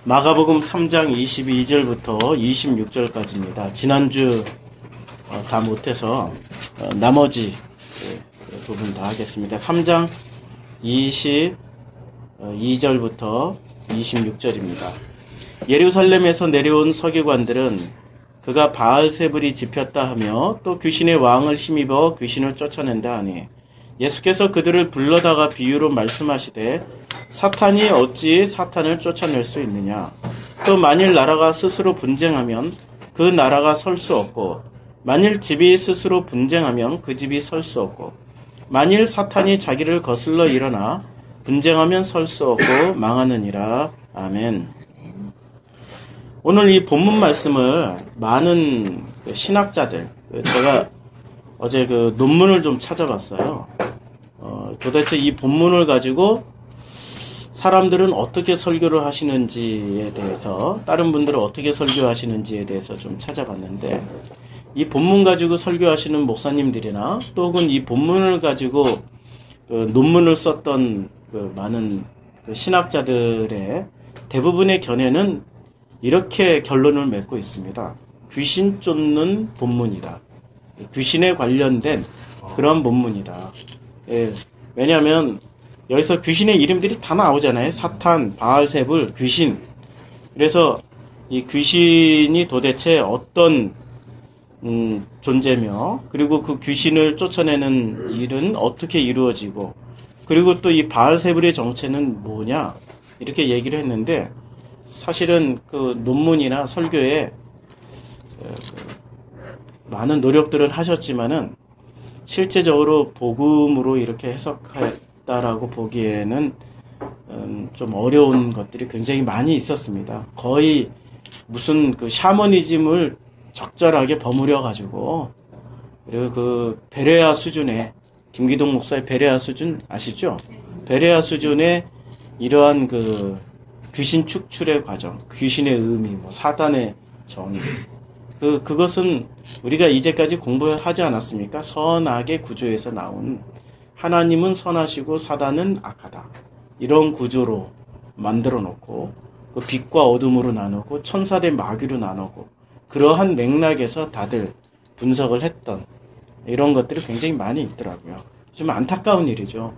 마가복음 3장 22절부터 26절까지입니다. 지난주 다 못해서 나머지 부분 다 하겠습니다. 3장 22절부터 26절입니다. 예루살렘에서 내려온 서기관들은 그가 바알세불이 집혔다 하며 또 귀신의 왕을 힘입어 귀신을 쫓아낸다 하니 예수께서 그들을 불러다가 비유로 말씀하시되 사탄이 어찌 사탄을 쫓아낼 수 있느냐? 또 만일 나라가 스스로 분쟁하면 그 나라가 설 수 없고 만일 집이 스스로 분쟁하면 그 집이 설 수 없고 만일 사탄이 자기를 거슬러 일어나 분쟁하면 설 수 없고 망하느니라. 아멘. 오늘 이 본문 말씀을 많은 신학자들, 제가 어제 그 논문을 좀 찾아봤어요. 도대체 이 본문을 가지고 사람들은 어떻게 설교를 하시는지에 대해서, 다른 분들은 어떻게 설교하시는지에 대해서 좀 찾아봤는데, 이 본문 가지고 설교하시는 목사님들이나 또 혹은 이 본문을 가지고 논문을 썼던 많은 신학자들의 대부분의 견해는 이렇게 결론을 맺고 있습니다. 귀신 쫓는 본문이다. 귀신에 관련된 그런 본문이다. 예, 왜냐하면 여기서 귀신의 이름들이 다 나오잖아요. 사탄, 바알세불, 귀신. 그래서 이 귀신이 도대체 어떤 존재며, 그리고 그 귀신을 쫓아내는 일은 어떻게 이루어지고, 그리고 또 이 바알세불의 정체는 뭐냐, 이렇게 얘기를 했는데, 사실은 그 논문이나 설교에 많은 노력들을 하셨지만은 실제적으로 복음으로 이렇게 해석했다라고 보기에는 좀 어려운 것들이 굉장히 많이 있었습니다. 거의 무슨 그 샤머니즘을 적절하게 버무려 가지고, 그리고 그 베레아 수준의, 김기동 목사의 베레아 수준 아시죠? 베레아 수준의 이러한 그 귀신 축출의 과정, 귀신의 의미, 뭐 사단의 정의, 그것은 우리가 이제까지 공부하지 않았습니까? 선악의 구조에서 나온, 하나님은 선하시고 사단은 악하다, 이런 구조로 만들어 놓고, 그 빛과 어둠으로 나누고 천사 대 마귀로 나누고, 그러한 맥락에서 다들 분석을 했던 이런 것들이 굉장히 많이 있더라고요. 좀 안타까운 일이죠.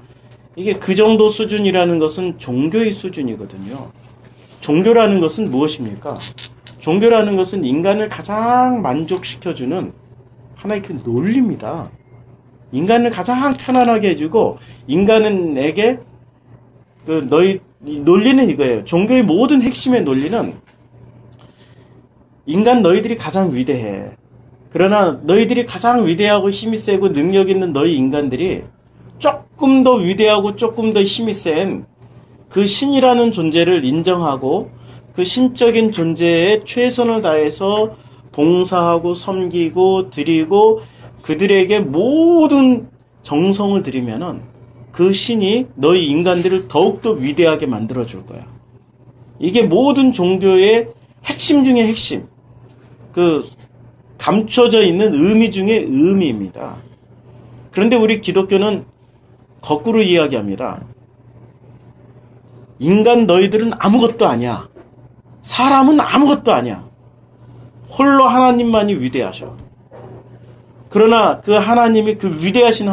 이게 그 정도 수준이라는 것은 종교의 수준이거든요. 종교라는 것은 무엇입니까? 종교라는 것은 인간을 가장 만족시켜주는 하나의 그 논리입니다. 인간을 가장 편안하게 해주고, 인간에게 논리는 이거예요. 종교의 모든 핵심의 논리는 인간 너희들이 가장 위대해. 그러나 너희들이 가장 위대하고 힘이 세고 능력 있는 너희 인간들이 조금 더 위대하고 조금 더 힘이 센 그 신이라는 존재를 인정하고 그 신적인 존재에 최선을 다해서 봉사하고 섬기고 드리고 그들에게 모든 정성을 들이면은 그 신이 너희 인간들을 더욱더 위대하게 만들어줄 거야. 이게 모든 종교의 핵심 중의 핵심. 그 감춰져 있는 의미 중의 의미입니다. 그런데 우리 기독교는 거꾸로 이야기합니다. 인간 너희들은 아무것도 아니야. 사람은 아무것도 아니야. 홀로 하나님만이 위대하셔. 그러나 그 하나님이, 그 위대하신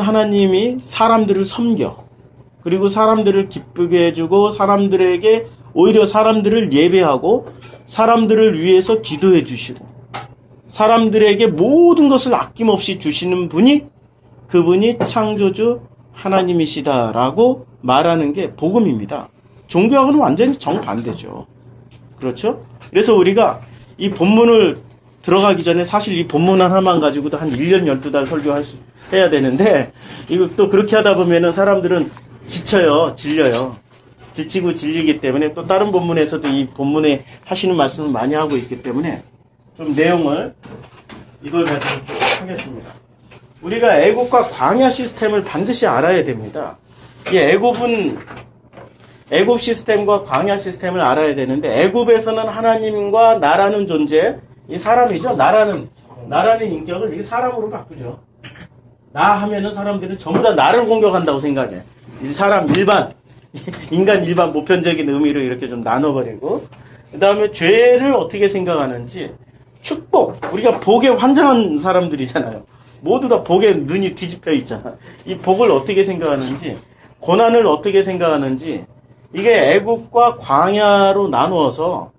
하나님이 사람들을 섬겨. 그리고 사람들을 기쁘게 해주고 사람들에게 오히려 사람들을 예배하고 사람들을 위해서 기도해 주시고 사람들에게 모든 것을 아낌없이 주시는 분이, 그분이 창조주 하나님이시다라고 말하는 게 복음입니다. 종교하고는 완전히 정반대죠. 그렇죠? 그래서 우리가 이 본문을 들어가기 전에 사실 이 본문 하나만 가지고도 한 1년 12달 설교해야 되는데, 이거 또 그렇게 하다 보면은 사람들은 지쳐요. 질려요. 지치고 질리기 때문에 또 다른 본문에서도 이 본문에 하시는 말씀을 많이 하고 있기 때문에 좀 내용을 이걸 가지고 하겠습니다. 우리가 애굽과 광야 시스템을 반드시 알아야 됩니다. 이 애굽 시스템과 광야 시스템을 알아야 되는데, 애굽에서는 하나님과 나라는 존재, 이 사람이죠. 나라는 인격을 이게 사람으로 바꾸죠. 나 하면은 사람들은 전부 다 나를 공격한다고 생각해. 이 사람 일반 인간 일반 보편적인 의미로 이렇게 좀 나눠버리고, 그 다음에 죄를 어떻게 생각하는지, 축복, 우리가 복에 환장한 사람들이잖아요. 모두 다 복에 눈이 뒤집혀 있잖아. 이 복을 어떻게 생각하는지, 고난을 어떻게 생각하는지, 이게 애굽과 광야로 나누어서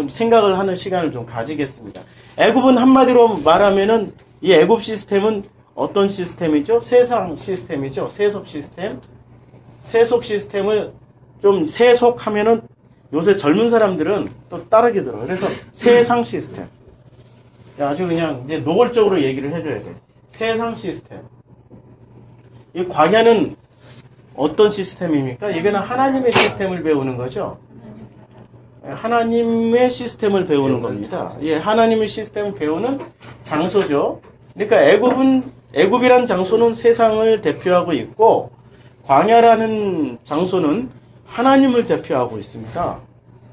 생각을 하는 시간을 좀 가지겠습니다. 애굽은 한마디로 말하면은 이 애굽 시스템은 어떤 시스템이죠? 세상 시스템이죠. 세속 시스템. 세속 시스템을 좀 세속하면은 요새 젊은 사람들은 또 따르게 들어요. 그래서 세상 시스템. 아주 그냥 이제 노골적으로 얘기를 해줘야 돼. 세상 시스템. 이 광야는 어떤 시스템입니까? 이거는 하나님의 시스템을 배우는 거죠. 하나님의 시스템을 배우는 겁니다. 예, 하나님의 시스템을 배우는 장소죠. 그러니까 애굽이란 장소는 세상을 대표하고 있고, 광야라는 장소는 하나님을 대표하고 있습니다.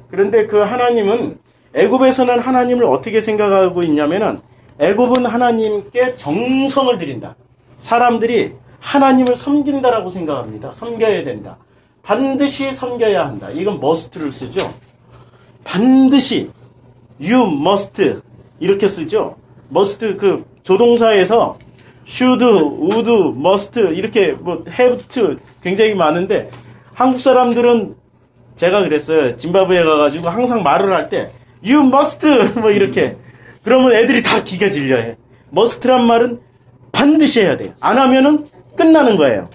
그런데 그 하나님은, 애굽에서는 하나님을 어떻게 생각하고 있냐면은, 애굽은 하나님께 정성을 드린다. 사람들이 하나님을 섬긴다라고 생각합니다. 섬겨야 된다. 반드시 섬겨야 한다. 이건 must를 쓰죠. 반드시 you must 이렇게 쓰죠. must 그 조동사에서 should, would, must 이렇게 뭐 have to 굉장히 많은데, 한국 사람들은 제가 그랬어요. 짐바브웨에 가가지고 항상 말을 할 때 you must 뭐 이렇게 그러면 애들이 다 기가 질려해. must란 말은 반드시 해야 돼요. 안 하면은 끝나는 거예요.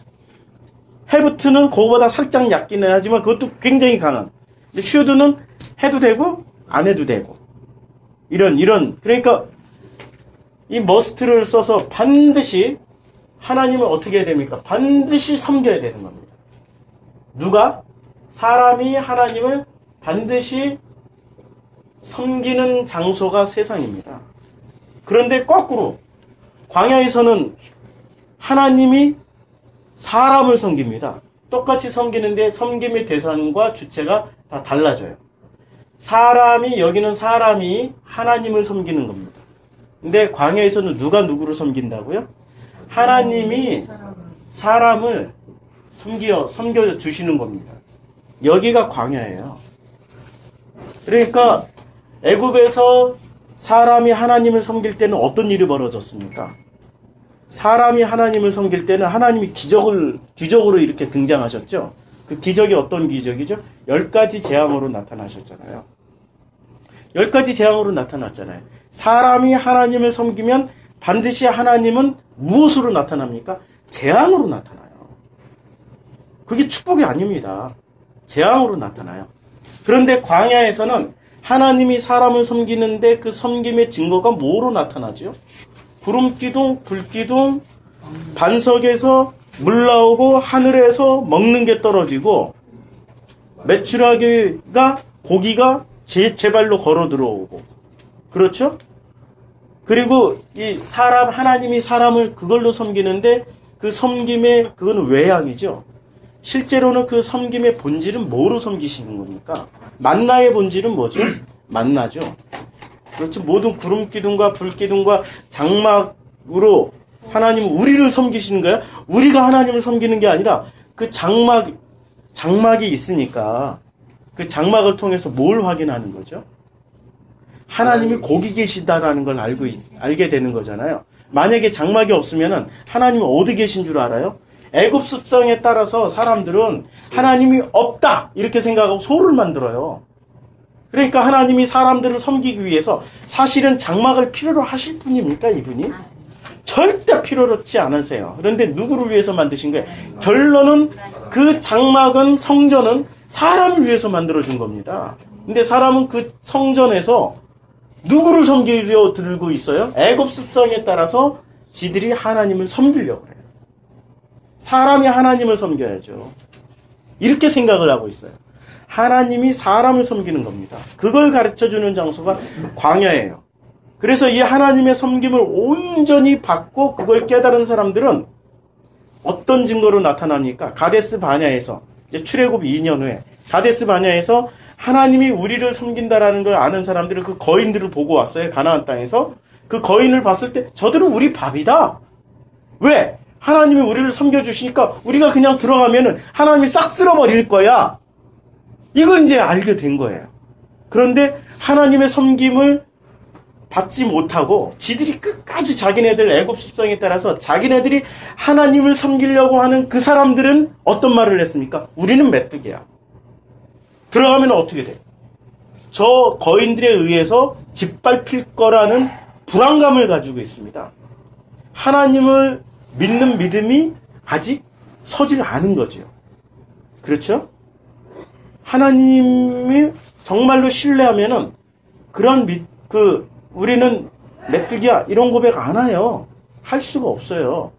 have to는 그거보다 살짝 약기는 하지만 그것도 굉장히 강한. should는 해도 되고 안 해도 되고 이런 그러니까 이 must를 써서 반드시 하나님을 어떻게 해야 됩니까? 반드시 섬겨야 되는 겁니다. 누가? 사람이 하나님을 반드시 섬기는 장소가 세상입니다. 그런데 거꾸로 광야에서는 하나님이 사람을 섬깁니다. 똑같이 섬기는데 섬김의 대상과 주체가 다 달라져요. 여기는 사람이 하나님을 섬기는 겁니다. 근데 광야에서는 누가 누구를 섬긴다고요? 하나님이 사람을 섬겨 주시는 겁니다. 여기가 광야예요. 그러니까 애굽에서 사람이 하나님을 섬길 때는 어떤 일이 벌어졌습니까? 사람이 하나님을 섬길 때는 하나님이 기적으로 이렇게 등장하셨죠. 그 기적이 어떤 기적이죠? 10가지 재앙으로 나타나셨잖아요. 10가지 재앙으로 나타났잖아요. 사람이 하나님을 섬기면 반드시 하나님은 무엇으로 나타납니까? 재앙으로 나타나요. 그게 축복이 아닙니다. 재앙으로 나타나요. 그런데 광야에서는 하나님이 사람을 섬기는데 그 섬김의 증거가 뭐로 나타나죠? 구름기둥, 불기둥, 반석에서 물 나오고 하늘에서 먹는 게 떨어지고 메추라기가 고기가 제 발로 걸어 들어오고 그렇죠? 그리고 하나님이 사람을 그걸로 섬기는데 그 섬김의 그거는 외양이죠. 실제로는 그 섬김의 본질은 뭐로 섬기시는 겁니까? 만나의 본질은 뭐죠? 만나죠. 그렇죠. 모든 구름기둥과 불기둥과 장막으로 하나님은 우리를 섬기시는 거야. 우리가 하나님을 섬기는 게 아니라 그 장막이 있으니까 그 장막을 통해서 뭘 확인하는 거죠? 하나님이 거기 계시다라는 걸 알게 되는 거잖아요. 만약에 장막이 없으면은 하나님은 어디 계신 줄 알아요? 애굽 습성에 따라서 사람들은 하나님이 없다 이렇게 생각하고 소를 만들어요. 그러니까 하나님이 사람들을 섬기기 위해서 사실은 장막을 필요로 하실 분입니까 이분이? 절대 필요로 하지 않으세요. 그런데 누구를 위해서 만드신 거예요? 결론은 그 장막은 성전은 사람을 위해서 만들어준 겁니다. 근데 사람은 그 성전에서 누구를 섬기려 들고 있어요? 애굽 습성에 따라서 지들이 하나님을 섬기려고 해요. 사람이 하나님을 섬겨야죠. 이렇게 생각을 하고 있어요. 하나님이 사람을 섬기는 겁니다. 그걸 가르쳐주는 장소가 광야예요. 그래서 이 하나님의 섬김을 온전히 받고 그걸 깨달은 사람들은 어떤 증거로 나타납니까? 가데스 바냐에서 이제 출애굽 2년 후에 가데스 바냐에서 하나님이 우리를 섬긴다라는 걸 아는 사람들은 그 거인들을 보고 왔어요. 가나안 땅에서 그 거인을 봤을 때 저들은 우리 밥이다. 왜? 하나님이 우리를 섬겨주시니까 우리가 그냥 들어가면은 하나님이 싹 쓸어버릴 거야. 이걸 이제 알게 된 거예요. 그런데 하나님의 섬김을 받지 못하고 지들이 끝까지 자기네들 애굽 습성에 따라서 자기네들이 하나님을 섬기려고 하는 그 사람들은 어떤 말을 했습니까? 우리는 메뚜기야. 들어가면 어떻게 돼? 저 거인들에 의해서 짓밟힐 거라는 불안감을 가지고 있습니다. 하나님을 믿는 믿음이 아직 서질 않은 거죠. 그렇죠? 하나님이 정말로 신뢰하면은 우리는 메뚜기야 이런 고백 안 해요. 할 수가 없어요.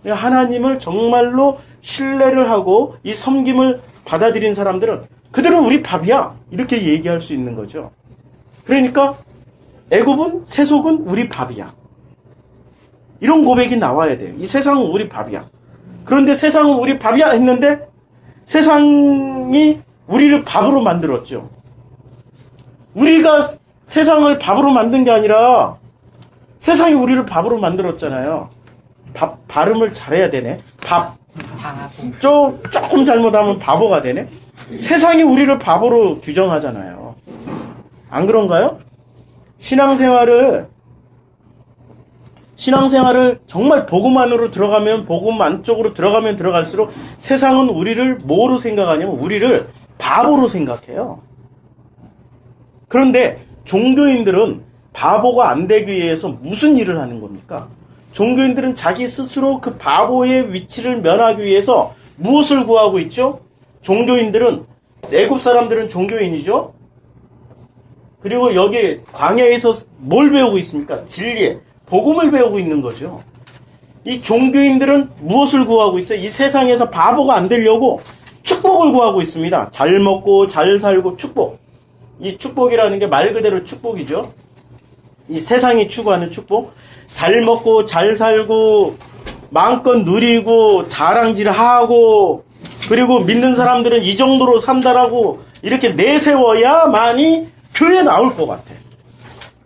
하나님을 정말로 신뢰를 하고 이 섬김을 받아들인 사람들은 그들은 우리 밥이야 이렇게 얘기할 수 있는 거죠. 그러니까 애굽은 세속은 우리 밥이야. 이런 고백이 나와야 돼요. 이 세상은 우리 밥이야. 그런데 세상은 우리 밥이야 했는데 세상이 우리를 밥으로 만들었죠. 우리가 세상을 밥으로 만든 게 아니라 세상이 우리를 밥으로 만들었잖아요. 밥 발음을 잘해야 되네. 조금 잘못하면 바보가 되네. 세상이 우리를 바보로 규정하잖아요. 안 그런가요? 신앙생활을 정말 복음 안으로 들어가면 복음 안쪽으로 들어가면 들어갈수록 세상은 우리를 뭐로 생각하냐면 우리를 바보로 생각해요. 그런데 종교인들은 바보가 안 되기 위해서 무슨 일을 하는 겁니까? 종교인들은 자기 스스로 그 바보의 위치를 면하기 위해서 무엇을 구하고 있죠? 종교인들은 애굽 사람들은 종교인이죠. 그리고 여기 광야에서 뭘 배우고 있습니까? 진리의 복음을 배우고 있는 거죠. 이 종교인들은 무엇을 구하고 있어요? 이 세상에서 바보가 안 되려고 축복을 구하고 있습니다. 잘 먹고 잘 살고 축복. 이 축복이라는 게 말 그대로 축복이죠. 이 세상이 추구하는 축복. 잘 먹고 잘 살고 마음껏 누리고 자랑질하고 그리고 믿는 사람들은 이 정도로 산다라고 이렇게 내세워야만이 교회에 나올 것 같아.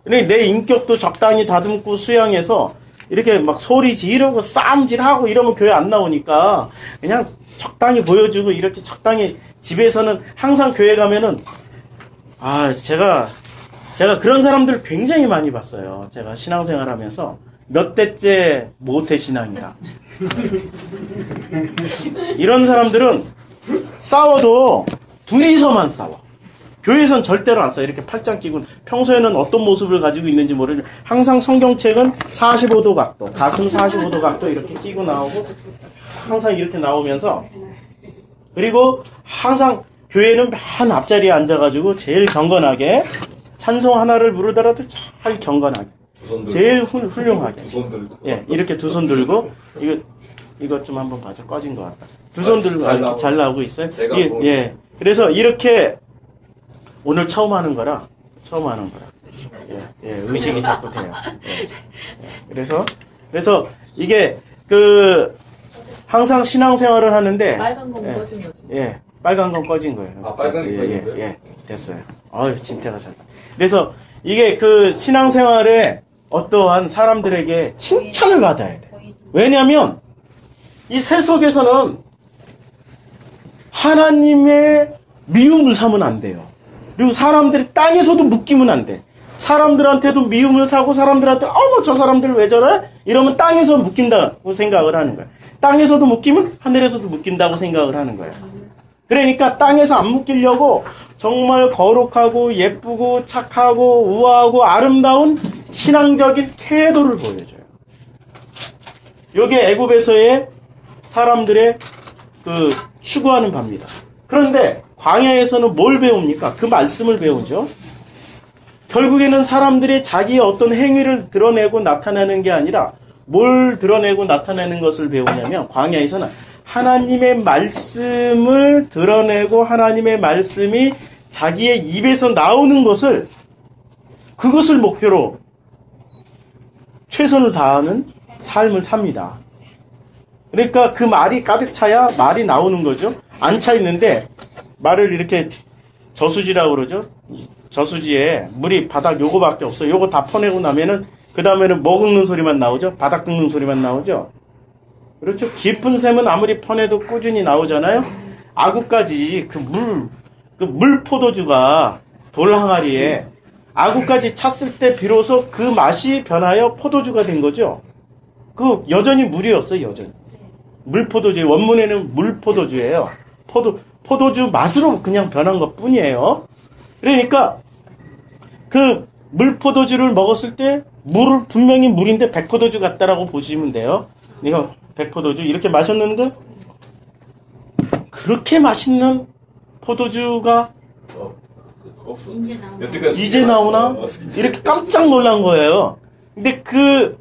그러니까 내 인격도 적당히 다듬고 수양해서 이렇게 막 소리 지르고 싸움질하고 이러면 교회 안 나오니까 그냥 적당히 보여주고 이렇게 적당히 집에서는 항상 교회 가면은 제가 그런 사람들을 굉장히 많이 봤어요. 제가 신앙생활 하면서 몇 대째 모태신앙이다. 이런 사람들은 싸워도 둘이서만 싸워. 교회에선 절대로 안 싸워. 이렇게 팔짱 끼고 평소에는 어떤 모습을 가지고 있는지 모르는 항상 성경책은 45도 각도, 가슴 45도 각도 이렇게 끼고 나오고 항상 이렇게 나오면서 그리고 항상 교회는 맨 앞자리에 앉아가지고 제일 경건하게 찬송 하나를 부르더라도 잘 경건하게 제일 훌륭하게 예, 이렇게 두 손 들고 이것 좀 한번 봐줘. 꺼진 것 같다. 두 손 들고 이렇게 잘 나오고 있어요. 예. 그래서 이렇게 오늘 처음 하는 거라 예, 의식이 자꾸 돼요. 예. 그래서 이게 항상 신앙생활을 하는데 빨간 건 꺼진 거지. 예, 빨간 건 꺼진 거예요. 빨간이 꺼진 거예요? 예, 됐어요. 진태가 잘. 그래서 이게 신앙생활에 어떠한 사람들에게 칭찬을 받아야 돼. 왜냐하면 이 세속에서는 하나님의 미움을 사면 안 돼요. 그리고 사람들이 땅에서도 묶이면 안 돼. 사람들한테도 미움을 사고 사람들한테 저 사람들 왜 저래? 이러면 땅에서 묶인다고 생각을 하는 거야. 땅에서도 묶이면 하늘에서도 묶인다고 생각을 하는 거야. 그러니까 땅에서 안 묶이려고 정말 거룩하고 예쁘고 착하고 우아하고 아름다운 신앙적인 태도를 보여줘요. 이게 애굽에서의 사람들의 추구하는 바입니다. 그런데 광야에서는 뭘 배웁니까? 그 말씀을 배우죠. 결국에는 사람들이 자기의 어떤 행위를 드러내고 나타내는 게 아니라 뭘 드러내고 나타내는 것을 배우냐면 광야에서는 하나님의 말씀을 드러내고 하나님의 말씀이 자기의 입에서 나오는 그것을 목표로 최선을 다하는 삶을 삽니다. 그러니까 그 말이 가득 차야 말이 나오는 거죠. 안 차 있는데 말을 이렇게 저수지라고 그러죠. 저수지에 물이 바닥 요거밖에 없어요. 요거 다 퍼내고 나면은 그 다음에는 뭐 긁는 소리만 나오죠. 바닥 긁는 소리만 나오죠. 그렇죠. 깊은 샘은 아무리 퍼내도 꾸준히 나오잖아요. 아구까지 그 물 포도주가 돌 항아리에 아구까지 찼을 때 비로소 그 맛이 변하여 포도주가 된 거죠. 그 여전히 물이었어요, 여전히. 물포도주, 원문에는 물포도주예요. 포도주 맛으로 그냥 변한 것 뿐이에요. 그러니까 그 물포도주를 먹었을 때 물을 분명히 물인데 백포도주 같다라고 보시면 돼요. 이거 백포도주 이렇게 마셨는데 그렇게 맛있는 포도주가 이제 나오나? 이렇게 깜짝 놀란 거예요. 근데 그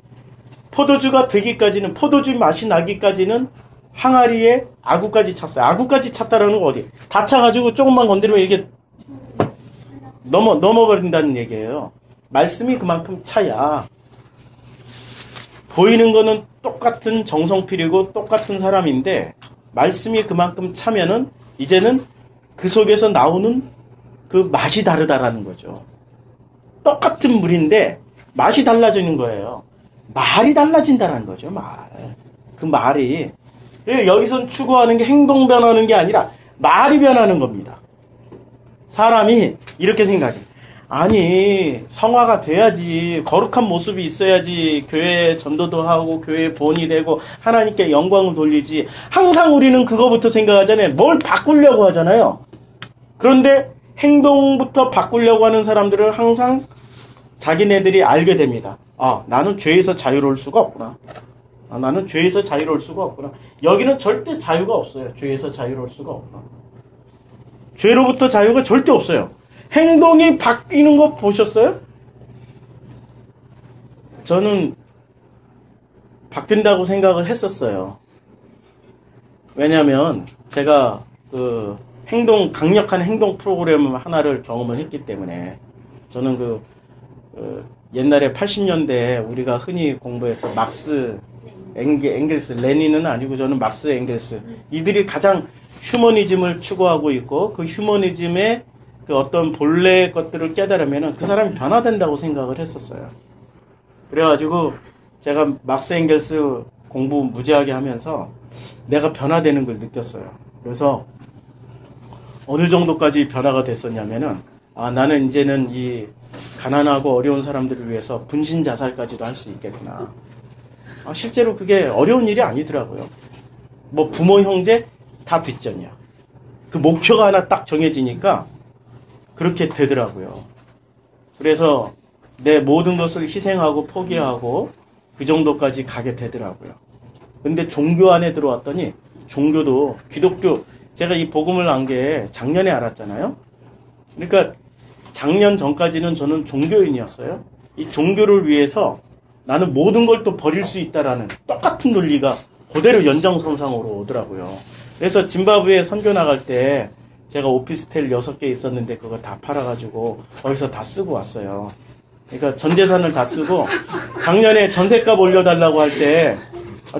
포도주가 되기까지는, 포도주 맛이 나기까지는 항아리에 아구까지 찼어요. 아구까지 찼다라는 거 어디? 다 차가지고 조금만 건드리면 이게 넘어버린다는 얘기예요. 말씀이 그만큼 차야. 보이는 거는 똑같은 정성필이고 똑같은 사람인데 말씀이 그만큼 차면은 이제는 그 속에서 나오는 그 맛이 다르다라는 거죠. 똑같은 물인데 맛이 달라지는 거예요. 말이 달라진다는 거죠. 그 말이. 여기선 추구하는 게 행동 변하는 게 아니라 말이 변하는 겁니다. 사람이 이렇게 생각해. 아니, 성화가 돼야지, 거룩한 모습이 있어야지 교회에 전도도 하고 교회에 본이 되고 하나님께 영광을 돌리지. 항상 우리는 그거부터 생각하잖아요. 뭘 바꾸려고 하잖아요. 그런데 행동부터 바꾸려고 하는 사람들은 항상 자기네들이 알게 됩니다. 아, 나는 죄에서 자유로울 수가 없구나. 아, 나는 죄에서 자유로울 수가 없구나. 여기는 절대 자유가 없어요. 죄에서 자유로울 수가 없구나. 죄로부터 자유가 절대 없어요. 행동이 바뀌는 거 보셨어요? 저는 바뀐다고 생각을 했었어요. 왜냐하면 제가 그 강력한 행동 프로그램 하나를 경험을 했기 때문에 저는 옛날에 80년대에 우리가 흔히 공부했던 막스, 엥겔스, 레닌은 아니고 저는 막스, 엥겔스 이들이 가장 휴머니즘을 추구하고 있고 그 휴머니즘의 그 어떤 본래 것들을 깨달으면 그 사람이 변화된다고 생각을 했었어요. 그래가지고 제가 막스, 엥겔스 공부 무지하게 하면서 내가 변화되는 걸 느꼈어요. 그래서 어느 정도까지 변화가 됐었냐면은 나는 이제는 이 가난하고 어려운 사람들을 위해서 분신 자살까지도 할 수 있겠구나. 실제로 그게 어려운 일이 아니더라고요. 뭐 부모 형제 다 뒷전이야. 그 목표가 하나 딱 정해지니까 그렇게 되더라고요. 그래서 내 모든 것을 희생하고 포기하고 그 정도까지 가게 되더라고요. 근데 종교 안에 들어왔더니 종교도 기독교, 제가 이 복음을 안 게 작년에 알았잖아요. 그러니까 작년 전까지는 저는 종교인이었어요. 이 종교를 위해서 나는 모든 걸 또 버릴 수 있다라는 똑같은 논리가 그대로 연장선상으로 오더라고요. 그래서 짐바브웨에 선교 나갈 때 제가 오피스텔 6개 있었는데 그거 다 팔아가지고 거기서 다 쓰고 왔어요. 그러니까 전 재산을 다 쓰고 작년에 전셋값 올려달라고 할 때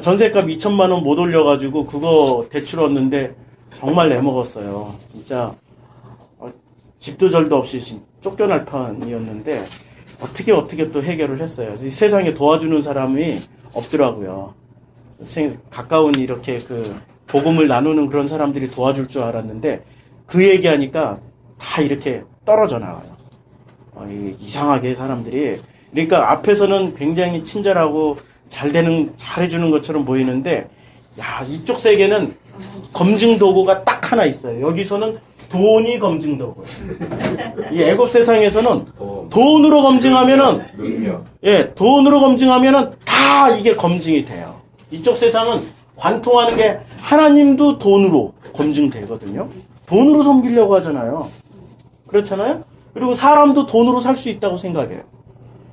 전셋값 2천만 원 못 올려가지고 그거 대출 얻는데 정말 내먹었어요. 진짜 집도 절도 없이 쫓겨날 판이었는데 어떻게 또 해결을 했어요. 이 세상에 도와주는 사람이 없더라고요. 가까운 이렇게 그 복음을 나누는 그런 사람들이 도와줄 줄 알았는데 그 얘기하니까 다 이렇게 떨어져 나와요. 이상하게 사람들이. 그러니까 앞에서는 굉장히 친절하고 잘해주는 것처럼 보이는데 야, 이쪽 세계는 검증 도구가 딱 하나 있어요. 여기서는 돈이 검증 도구예요. 이 애굽 세상에서는 돈으로 검증하면은 돈으로 검증하면은 다 이게 검증이 돼요. 이쪽 세상은 관통하는 게 하나님도 돈으로 검증되거든요. 돈으로 섬기려고 하잖아요. 그렇잖아요? 그리고 사람도 돈으로 살 수 있다고 생각해요.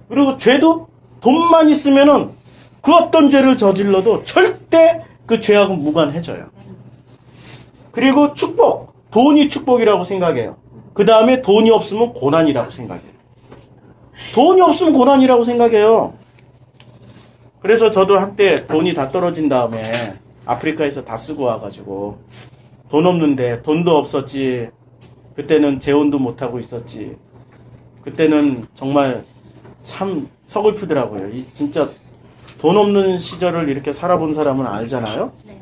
그리고 죄도 돈만 있으면은 그 어떤 죄를 저질러도 절대 그 죄하고는 무관해져요. 그리고 축복, 돈이 축복이라고 생각해요. 그 다음에 돈이 없으면 고난이라고 생각해요. 돈이 없으면 고난이라고 생각해요. 그래서 저도 한때 돈이 다 떨어진 다음에 아프리카에서 다 쓰고 와가지고 돈 없는데 돈도 없었지. 그때는 재혼도 못하고 있었지. 그때는 정말 참 서글프더라고요. 진짜 돈 없는 시절을 이렇게 살아본 사람은 알잖아요. 네.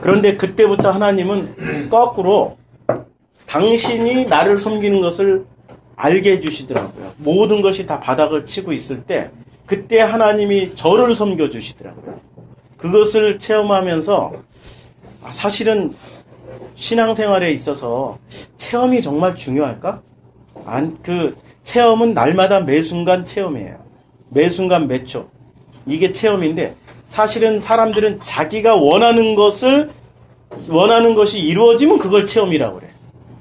그런데 그때부터 하나님은 거꾸로 당신이 나를 섬기는 것을 알게 해주시더라고요. 모든 것이 다 바닥을 치고 있을 때 그때 하나님이 저를 섬겨주시더라고요. 그것을 체험하면서 사실은 신앙생활에 있어서 체험이 정말 중요할까? 그 체험은 날마다 매 순간 체험이에요. 매 순간 매 초. 이게 체험인데 사실은 사람들은 자기가 원하는 것이 이루어지면 그걸 체험이라고 그래.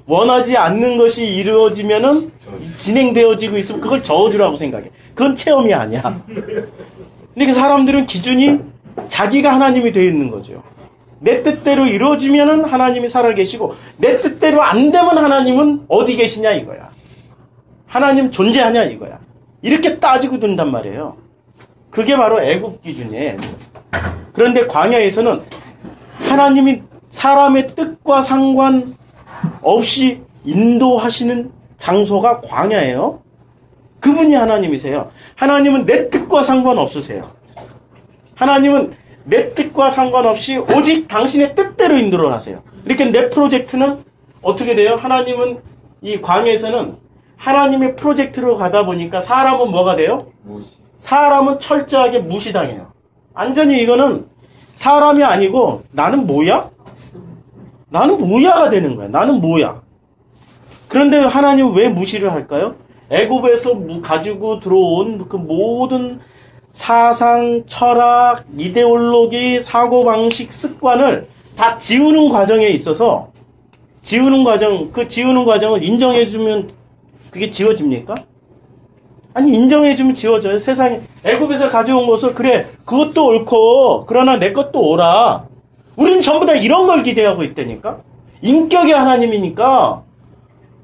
원하지 않는 것이 이루어지면은 진행되어지고 있으면 그걸 저주라고 생각해. 그건 체험이 아니야. 근데 사람들은 기준이 자기가 하나님이 되어 있는 거죠. 내 뜻대로 이루어지면은 하나님이 살아계시고 내 뜻대로 안 되면 하나님은 어디 계시냐 이거야. 하나님 존재하냐 이거야. 이렇게 따지고 든단 말이에요. 그게 바로 애국 기준이에요. 그런데 광야에서는 하나님이 사람의 뜻과 상관없이 인도하시는 장소가 광야예요. 그분이 하나님이세요. 하나님은 내 뜻과 상관없으세요. 하나님은 내 뜻과 상관없이 오직 당신의 뜻대로 인도를 하세요. 이렇게 내 프로젝트는 어떻게 돼요? 하나님은 이 광야에서는 하나님의 프로젝트로 가다 보니까 사람은 뭐가 돼요? 사람은 철저하게 무시당해요. 완전히 이거는 사람이 아니고 나는 뭐야? 나는 뭐야가 되는 거야. 나는 뭐야? 그런데 하나님은 왜 무시를 할까요? 애굽에서 가지고 들어온 그 모든 사상, 철학, 이데올로기, 사고방식, 습관을 다 지우는 과정에 있어서 지우는 과정을 인정해주면 그게 지워집니까? 아니 인정해주면 지워져요. 세상에 애굽에서 가져온 것을 그래 그것도 옳고 그러나 내 것도 옳아. 우리는 전부 다 이런 걸 기대하고 있다니까. 인격의 하나님이니까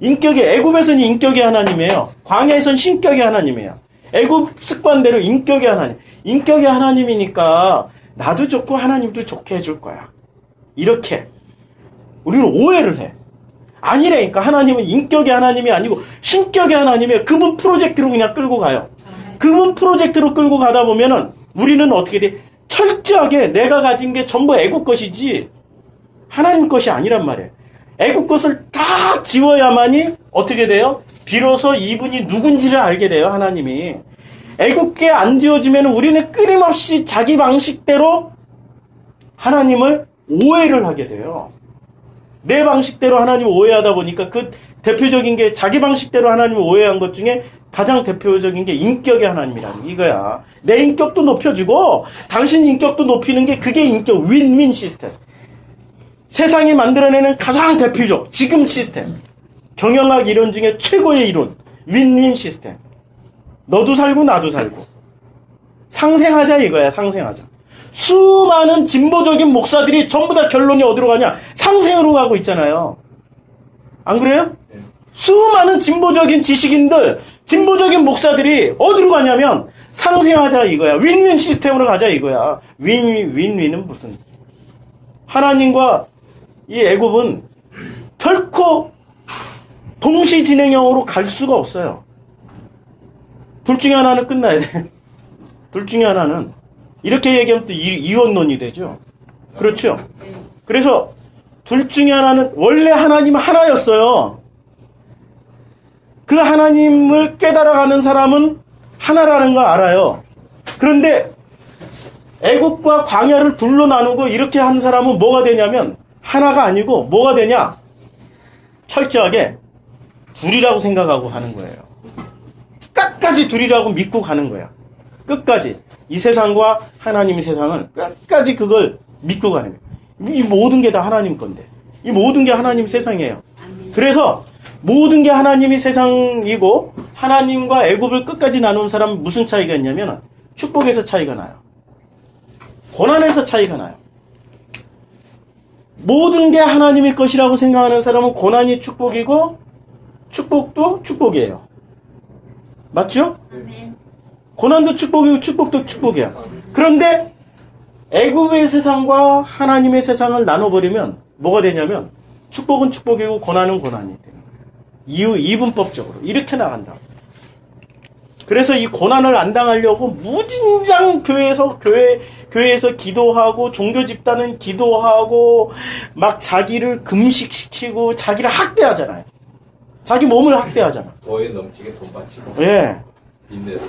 애굽에서는 인격의 하나님이에요. 광야에서는 신격의 하나님이에요. 애굽 습관대로 인격의 하나님. 인격의 하나님이니까 나도 좋고 하나님도 좋게 해줄 거야. 이렇게 우리는 오해를 해. 아니라니까. 하나님은 인격의 하나님이 아니고 신격의 하나님이에요. 그분 프로젝트로 그냥 끌고 가요. 그분 프로젝트로 끌고 가다 보면은 우리는 어떻게 돼? 철저하게 내가 가진 게 전부 애국 것이지 하나님 것이 아니란 말이에요. 애국 것을 다 지워야만이 어떻게 돼요? 비로소 이분이 누군지를 알게 돼요. 하나님이. 애국게 안 지워지면 우리는 끊임없이 자기 방식대로 하나님을 오해를 하게 돼요. 내 방식대로 하나님을 오해하다 보니까 그 대표적인 게 자기 방식대로 하나님을 오해한 것 중에 가장 대표적인 게 인격의 하나님이라는 이거야. 내 인격도 높여주고 당신 인격도 높이는 게 그게 인격 윈윈 시스템. 세상이 만들어내는 가장 대표적 지금 시스템. 경영학 이론 중에 최고의 이론 윈윈 시스템. 너도 살고 나도 살고 상생하자 이거야. 상생하자. 수많은 진보적인 목사들이 전부 다 결론이 어디로 가냐? 상생으로 가고 있잖아요. 안 그래요? 네. 수많은 진보적인 지식인들, 진보적인 목사들이 어디로 가냐면 상생하자 이거야. 윈윈 시스템으로 가자 이거야. 윈윈은 무슨? 하나님과 이 애굽은 결코 동시 진행형으로 갈 수가 없어요. 둘 중에 하나는 끝나야 돼. 둘 중에 하나는. 이렇게 얘기하면 또 이원론이 되죠. 그렇죠? 그래서 둘 중에 하나는 원래 하나님은 하나였어요. 그 하나님을 깨달아가는 사람은 하나라는 걸 알아요. 그런데 애국과 광야를 둘로 나누고 이렇게 한 사람은 뭐가 되냐면 하나가 아니고 뭐가 되냐? 철저하게 둘이라고 생각하고 하는 거예요. 끝까지 둘이라고 믿고 가는 거야. 끝까지. 이 세상과 하나님의 세상을 끝까지 그걸 믿고 가는 거예요. 이 모든 게 다 하나님 건데. 이 모든 게 하나님 세상이에요. 그래서 모든 게 하나님이 세상이고 하나님과 애굽을 끝까지 나눈 사람은 무슨 차이가 있냐면 축복에서 차이가 나요. 고난에서 차이가 나요. 모든 게 하나님의 것이라고 생각하는 사람은 고난이 축복이고 축복도 축복이에요. 맞죠? 아멘. 고난도 축복이고 축복도 축복이야. 그런데 애굽의 세상과 하나님의 세상을 나눠버리면 뭐가 되냐면 축복은 축복이고 고난은 고난이 되는 거예요. 이분법적으로 이렇게 나간다. 그래서 이 고난을 안 당하려고 무진장 교회에서 기도하고 종교 집단은 기도하고 막 자기를 금식시키고 자기를 학대하잖아요. 자기 몸을 학대하잖아. 도에 넘치게 돈 바치고. 예. 빚내서.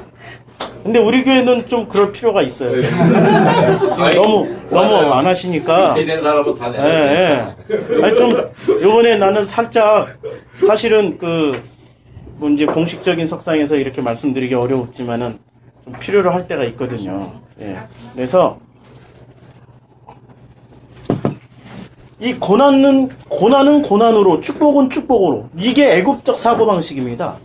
근데 우리 교회는 좀 그럴 필요가 있어요. 지금 너무 안 하시니까. 빚낸 사람은 다 내야 예. 아니 좀 요번에 나는 살짝 사실은 뭐 이제 공식적인 석상에서 이렇게 말씀드리기 어렵지만은 좀 필요로 할 때가 있거든요. 예. 그래서 이 고난은 고난으로, 축복은 축복으로. 이게 애굽적 사고방식입니다.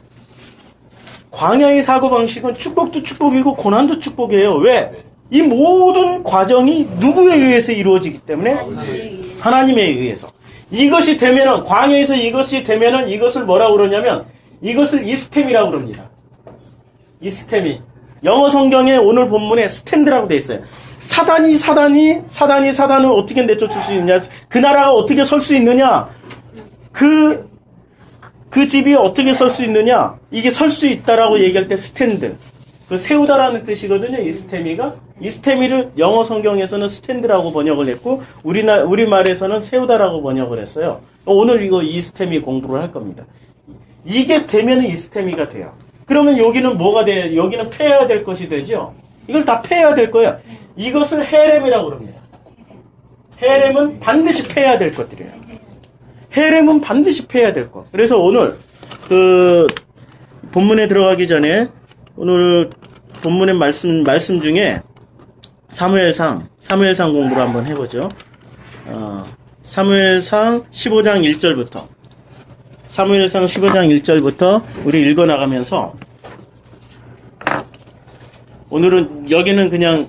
광야의 사고방식은 축복도 축복이고 고난도 축복이에요. 왜? 이 모든 과정이 누구에 의해서 이루어지기 때문에? 하나님에 의해서. 이것이 되면은, 광야에서 이것이 되면은 이것을 뭐라고 그러냐면, 이것을 이스템이라고 그럽니다. 이스템이. 영어 성경에 오늘 본문에 스탠드라고 돼 있어요. 사단이 사단을 어떻게 내쫓을 수 있느냐? 그 나라가 어떻게 설 수 있느냐? 그 집이 어떻게 설 수 있느냐? 이게 설 수 있다라고 얘기할 때 스탠드. 세우다라는 뜻이거든요. 이스테미를 영어 성경에서는 스탠드라고 번역을 했고, 우리말에서는 세우다라고 번역을 했어요. 오늘 이거 이스테미 공부를 할 겁니다. 이게 되면 이스테미가 돼요. 그러면 여기는 뭐가 돼요? 여기는 패해야 될 것이 되죠? 이걸 다 패해야 될 거예요. 이것을 헤렘이라고 합니다. 헤렘은 반드시 패해야 될 것들이에요. 헤렘은 반드시 패해야 될 것. 그래서 오늘 본문에 들어가기 전에 오늘 본문의 말씀 중에 사무엘상 공부를 한번 해보죠. 사무엘상 15장 1절부터 사무엘상 15장 1절부터 우리 읽어나가면서 오늘은 여기는 그냥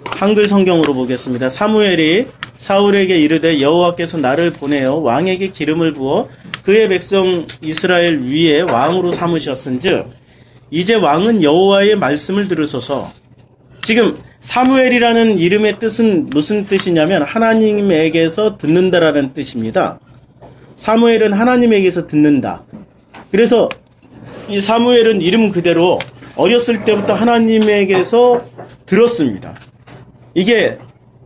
한글 성경으로 보겠습니다. 사무엘이 사울에게 이르되 여호와께서 나를 보내어 왕에게 기름을 부어 그의 백성 이스라엘 위에 왕으로 삼으셨은즉 이제 왕은 여호와의 말씀을 들으소서. 지금 사무엘이라는 이름의 뜻은 무슨 뜻이냐면 하나님에게서 듣는다라는 뜻입니다. 사무엘은 하나님에게서 듣는다. 그래서 이 사무엘은 이름 그대로 어렸을 때부터 하나님에게서 들었습니다. 이게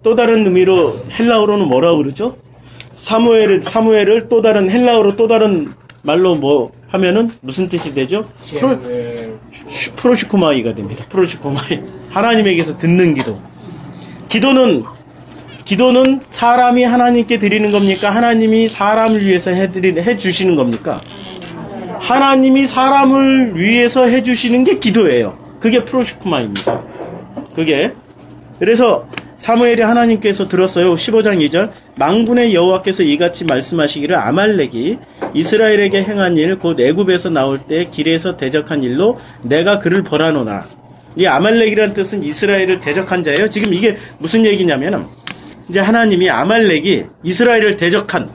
또 다른 의미로 헬라어로는 뭐라고 그러죠? 사무엘을 또 다른 헬라어로 또 다른 말로 뭐 하면은 무슨 뜻이 되죠? 프로시코마이가 됩니다. 프로시코마이. 하나님에게서 듣는 기도. 기도는 사람이 하나님께 드리는 겁니까? 하나님이 사람을 위해서 해주시는 겁니까? 하나님이 사람을 위해서 해주시는 게 기도예요. 그게 프로시코마입니다. 그래서 사무엘이 하나님께서 들었어요. 15장 2절 만군의 여호와께서 이같이 말씀하시기를 아말렉이 이스라엘에게 행한 일 곧 애굽에서 나올 때 길에서 대적한 일로 내가 그를 벌하노라. 이 아말렉이라는 뜻은 이스라엘을 대적한 자예요. 지금 이게 무슨 얘기냐면 이제 하나님이 아말렉이 이스라엘을 대적한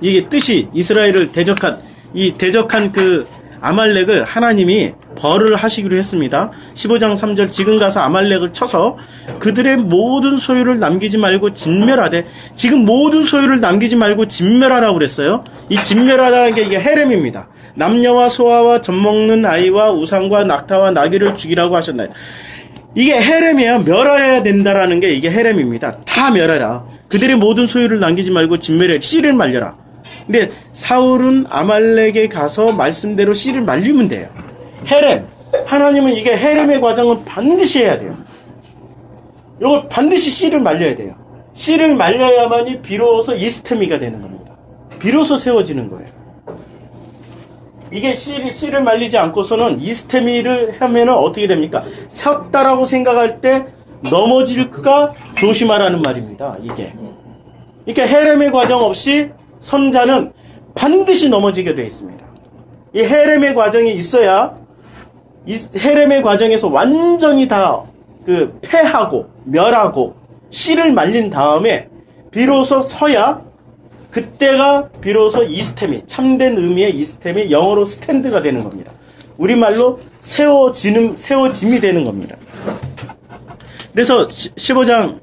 이게 뜻이 이스라엘을 대적한 이 대적한 그 아말렉을 하나님이 벌을 하시기로 했습니다. 15장 3절 지금 가서 아말렉을 쳐서 그들의 모든 소유를 남기지 말고 진멸하되 지금 모든 소유를 남기지 말고 진멸하라고 그랬어요. 이 진멸하라는 게 이게 헤렘입니다. 남녀와 소아와 젖먹는 아이와 우상과 낙타와 나귀를 죽이라고 하셨나요? 이게 헤렘이에요. 멸해야 된다라는 게 이게 헤렘입니다. 다 멸해라. 그들의 모든 소유를 남기지 말고 진멸해 씨를 말려라. 근데 사울은 아말렉에 가서 말씀대로 씨를 말리면 돼요. 헤렘. 하나님은 이게 헤렘의 과정은 반드시 해야 돼요. 이걸 반드시 씨를 말려야 돼요. 씨를 말려야만이 비로소 이스테미가 되는 겁니다. 비로소 세워지는 거예요. 이게 씨를 말리지 않고서는 이스테미를 하면은 어떻게 됩니까? 섰다라고 생각할 때 넘어질까 조심하라는 말입니다. 이게. 그러니까 헤렘의 과정 없이 선자는 반드시 넘어지게 되어 있습니다. 이 헤렘의 과정이 있어야 이 헤렘의 과정에서 완전히 다 패하고 멸하고 씨를 말린 다음에 비로소 서야 그때가 비로소 이스템이 참된 의미의 이스템이 영어로 스탠드가 되는 겁니다. 우리말로 세워짐이 되는 겁니다. 그래서 15장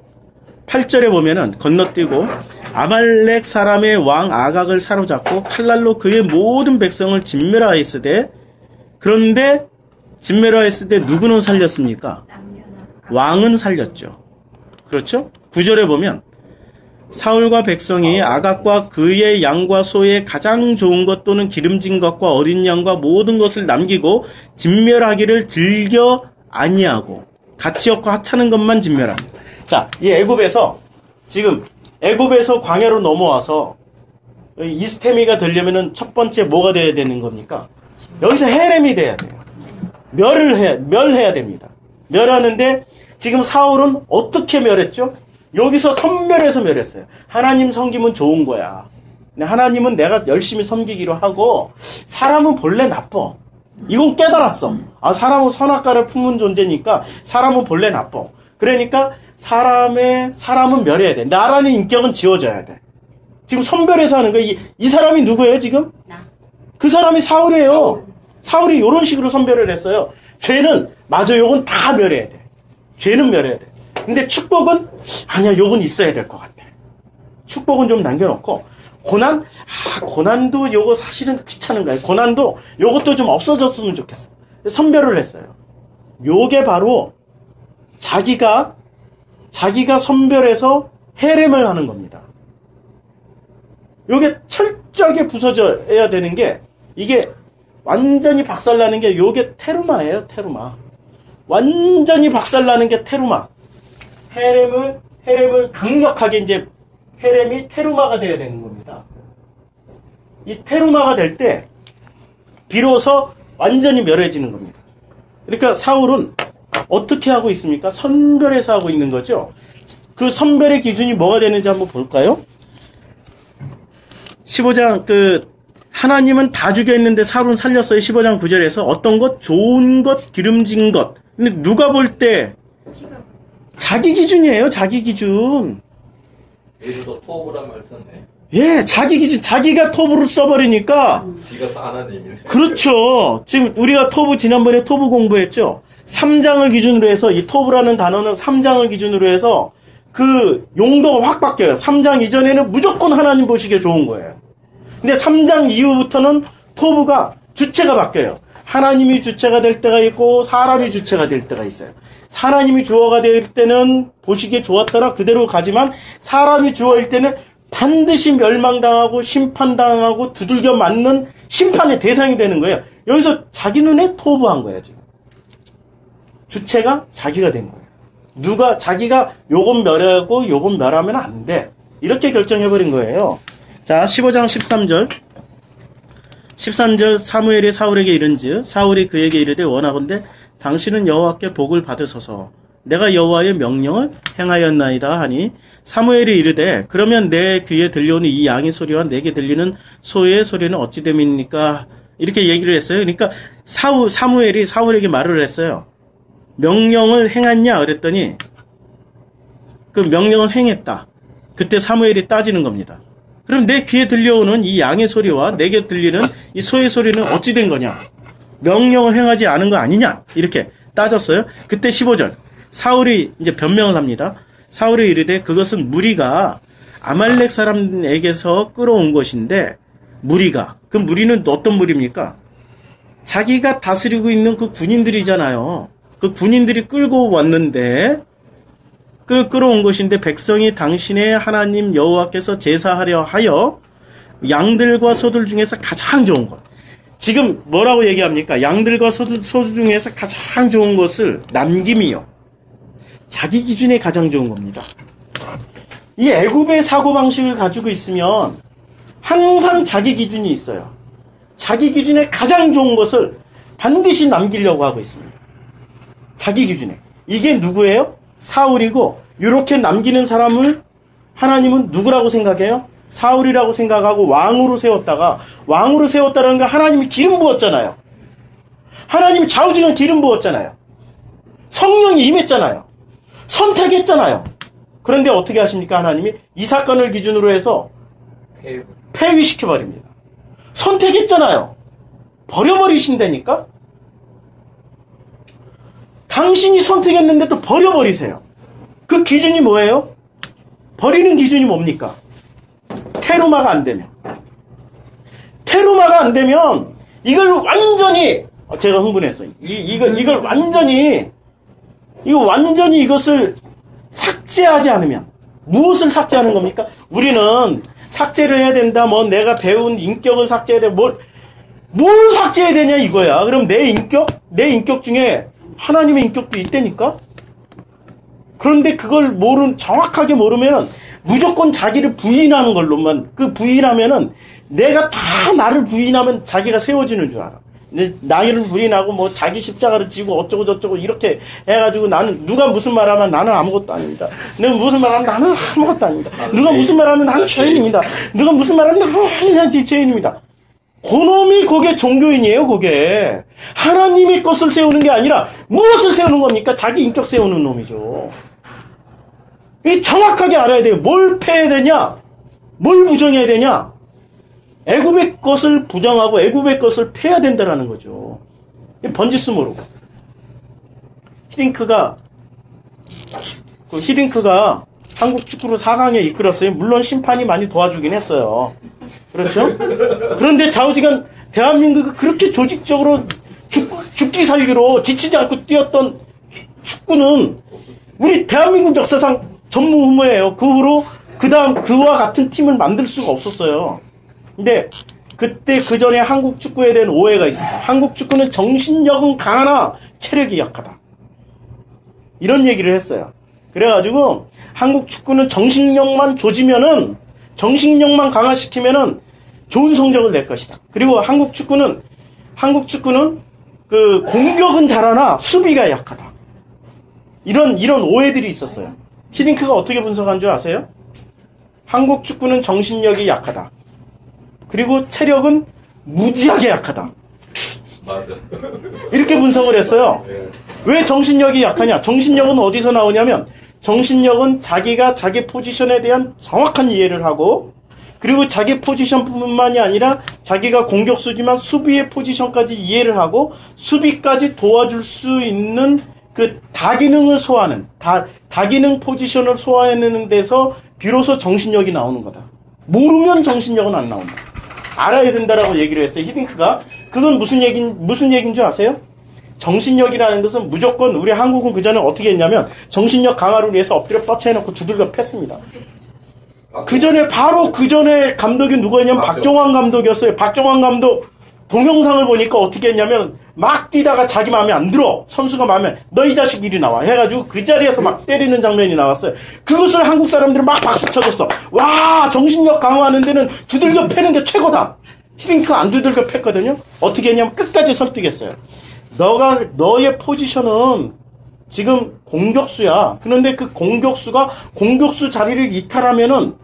8절에 보면은 건너뛰고 아말렉 사람의 왕 아각을 사로잡고 칼날로 그의 모든 백성을 진멸하였으되 그런데 진멸하였을 때 누구는 살렸습니까? 왕은 살렸죠. 그렇죠? 9절에 보면 사울과 백성이 아각과 그의 양과 소의 가장 좋은 것 또는 기름진 것과 어린 양과 모든 것을 남기고 진멸하기를 즐겨 아니하고 가치 없고 하찮은 것만 진멸합니다. 자, 이 애굽에서 지금 애굽에서 광야로 넘어와서 이스테미가 되려면은 첫 번째 뭐가 돼야 되는 겁니까? 여기서 헤렘이 돼야 돼요. 멸해야 됩니다. 멸하는데 지금 사울은 어떻게 멸했죠? 여기서 선별해서 멸했어요. 하나님 섬기면 좋은 거야. 근데 하나님은 내가 열심히 섬기기로 하고 사람은 본래 나빠. 이건 깨달았어. 아, 사람은 선악과를 품은 존재니까 사람은 본래 나빠. 그러니까 사람은 멸해야 돼. 나라는 인격은 지워져야 돼. 지금 선별해서 하는 거야. 이 사람이 누구예요 지금? 그 사람이 사울이에요. 사울이 이런 식으로 선별을 했어요. 죄는 맞아, 요건 다 멸해야 돼. 죄는 멸해야 돼. 근데 축복은 아니야, 요건 있어야 될 것 같아. 축복은 좀 남겨놓고 고난도 요거 사실은 귀찮은 거예요. 고난도 요것도 좀 없어졌으면 좋겠어. 선별을 했어요. 요게 바로 자기가 선별해서 헤렘을 하는 겁니다. 요게 철저하게 부서져야 되는 게, 이게 완전히 박살나는 게 요게 테루마예요. 테루마. 완전히 박살나는 게 테루마. 헤렘을 강력하게 이제 헤렘이 테루마가 돼야 되는 겁니다. 이 테루마가 될 때 비로소 완전히 멸해지는 겁니다. 그러니까 사울은 어떻게 하고 있습니까? 선별해서 하고 있는 거죠. 그 선별의 기준이 뭐가 되는지 한번 볼까요? 15장 하나님은 다 죽였는데 사울은 살렸어요. 15장 9절에서 어떤 것? 좋은 것, 기름진 것. 근데 누가 볼 때 자기 기준이에요. 자기 기준. 여기서도 토브란 말 썼네. 예, 자기 기준. 자기가 톱으로 써버리니까. 지가 하나님이네. 그렇죠. 지금 우리가 지난번에 토브 공부했죠. 3장을 기준으로 해서, 이 토브라는 단어는 3장을 기준으로 해서 그 용도가 확 바뀌어요. 3장 이전에는 무조건 하나님 보시기에 좋은 거예요. 근데 3장 이후부터는 토브가 주체가 바뀌어요. 하나님이 주체가 될 때가 있고 사람이 주체가 될 때가 있어요. 하나님이 주어가 될 때는 보시기에 좋았더라 그대로 가지만, 사람이 주어일 때는 반드시 멸망당하고 심판당하고 두들겨 맞는 심판의 대상이 되는 거예요. 여기서 자기 눈에 토브한 거예요. 지금 주체가 자기가 된 거예요. 자기가 요건 멸하고 요건 멸하면 안 돼, 이렇게 결정해버린 거예요. 자, 15장 13절 사무엘이 사울에게 이른즉 사울이 그에게 이르되 원하건대 당신은 여호와께 복을 받으소서. 내가 여호와의 명령을 행하였나이다 하니 사무엘이 이르되 그러면 내 귀에 들려오는 이 양의 소리와 내게 들리는 소의 소리는 어찌 됨입니까? 이렇게 얘기를 했어요. 그러니까 사무엘이 사울에게 말을 했어요. 명령을 행했냐 그랬더니 그 명령을 행했다. 그때 사무엘이 따지는 겁니다. 그럼 내 귀에 들려오는 이 양의 소리와 내게 들리는 이 소의 소리는 어찌 된 거냐? 명령을 행하지 않은 거 아니냐? 이렇게 따졌어요. 그때 15절 사울이 이제 변명을 합니다. 사울이 이르되 그것은 무리가 아말렉 사람에게서 끌어온 것인데, 그 무리는 어떤 무리입니까? 자기가 다스리고 있는 그 군인들이잖아요. 그 군인들이 끌고 왔는데 끌어온 것인데, 백성이 당신의 하나님 여호와께서 제사하려 하여 양들과 소들 중에서 가장 좋은 것. 지금 뭐라고 얘기합니까? 양들과 소들 중에서 가장 좋은 것을 남김이요. 자기 기준에 가장 좋은 겁니다. 이 애굽의 사고방식을 가지고 있으면 항상 자기 기준이 있어요. 자기 기준에 가장 좋은 것을 반드시 남기려고 하고 있습니다. 자기 기준에. 이게 누구예요? 사울이고, 이렇게 남기는 사람을 하나님은 누구라고 생각해요? 사울이라고 생각하고 왕으로 세웠다는 건 하나님이 기름 부었잖아요. 하나님이 좌우지간 기름 부었잖아요. 성령이 임했잖아요. 선택했잖아요. 그런데 어떻게 하십니까? 하나님이 이 사건을 기준으로 해서 폐위시켜버립니다. 선택했잖아요. 버려버리신다니까? 당신이 선택했는데 또 버려버리세요. 그 기준이 뭐예요? 버리는 기준이 뭡니까? 테루마가 안 되면 이걸 완전히 제가 흥분했어요. 이걸 완전히 이것을 삭제하지 않으면, 무엇을 삭제하는 겁니까? 우리는 삭제를 해야 된다, 뭐 내가 배운 인격을 삭제해야 돼, 뭘 삭제해야 되냐 이거야. 그럼 내 인격 중에 하나님의 인격도 있다니까? 그런데 그걸 정확하게 모르면 무조건 자기를 부인하는 걸로만, 부인하면은 내가 다 나를 부인하면 자기가 세워지는 줄 알아. 나를 부인하고 뭐 자기 십자가를 지고 어쩌고 저쩌고 이렇게 해가지고 나는 누가 무슨 말하면 나는 아무것도 아닙니다. 내가 무슨 말하면 나는 아무것도 아닙니다. 누가 무슨 말하면 나는 죄인입니다. 누가 무슨 말하면 나는 죄인입니다. 그놈이 그게 종교인이에요. 그게 하나님의 것을 세우는 게 아니라 무엇을 세우는 겁니까? 자기 인격 세우는 놈이죠. 이 정확하게 알아야 돼요. 뭘 패야 되냐, 뭘 부정해야 되냐. 애굽의 것을 부정하고 애굽의 것을 패야 된다라는 거죠. 번지수 모르고. 히딩크가 한국 축구를 4강에 이끌었어요. 물론 심판이 많이 도와주긴 했어요. 그렇죠? 그런데 좌우지간 대한민국이 그렇게 조직적으로 죽기 살기로 지치지 않고 뛰었던 축구는 우리 대한민국 역사상 전무후무예요. 그 후로 그다음 그와 같은 팀을 만들 수가 없었어요. 근데 그때 그 전에 한국 축구에 대한 오해가 있었어요. 한국 축구는 정신력은 강하나 체력이 약하다. 이런 얘기를 했어요. 그래가지고 한국 축구는 정신력만 강화시키면은 좋은 성적을 낼 것이다. 그리고 한국 축구는 그 공격은 잘하나 수비가 약하다. 이런 오해들이 있었어요. 히딩크가 어떻게 분석한 줄 아세요? 한국 축구는 정신력이 약하다. 그리고 체력은 무지하게 약하다. 맞아. 이렇게 분석을 했어요. 왜 정신력이 약하냐? 정신력은 어디서 나오냐면, 정신력은 자기가 자기 포지션에 대한 정확한 이해를 하고, 그리고 자기 포지션뿐만이 아니라 자기가 공격수지만 수비의 포지션까지 이해를 하고 수비까지 도와줄 수 있는 그 다기능을 소화하는, 다기능 포지션을 소화해내는 데서 비로소 정신력이 나오는 거다. 모르면 정신력은 안 나온다. 알아야 된다라고 얘기를 했어요, 히딩크가. 그건 무슨 얘기인 줄 아세요? 정신력이라는 것은 무조건, 우리 한국은 그전에 어떻게 했냐면 정신력 강화를 위해서 엎드려 뻗쳐놓고 두들겨 팼습니다. 바로 그 전에 감독이 누구였냐면 박종환 감독이었어요. 박종환 감독 동영상을 보니까 어떻게 했냐면 막 뛰다가 자기 마음에 안 들어. 선수가 마음에 너 이 자식 이리 나와 해가지고 그 자리에서 막 때리는 장면이 나왔어요. 그것을 한국 사람들은 막 박수 쳐줬어. 와, 정신력 강화하는 데는 두들겨 패는 게 최고다. 히딩크가 안 두들겨 팼거든요. 어떻게 했냐면 끝까지 설득했어요. 너의 포지션은 지금 공격수야. 그런데 그 공격수가 공격수 자리를 이탈하면은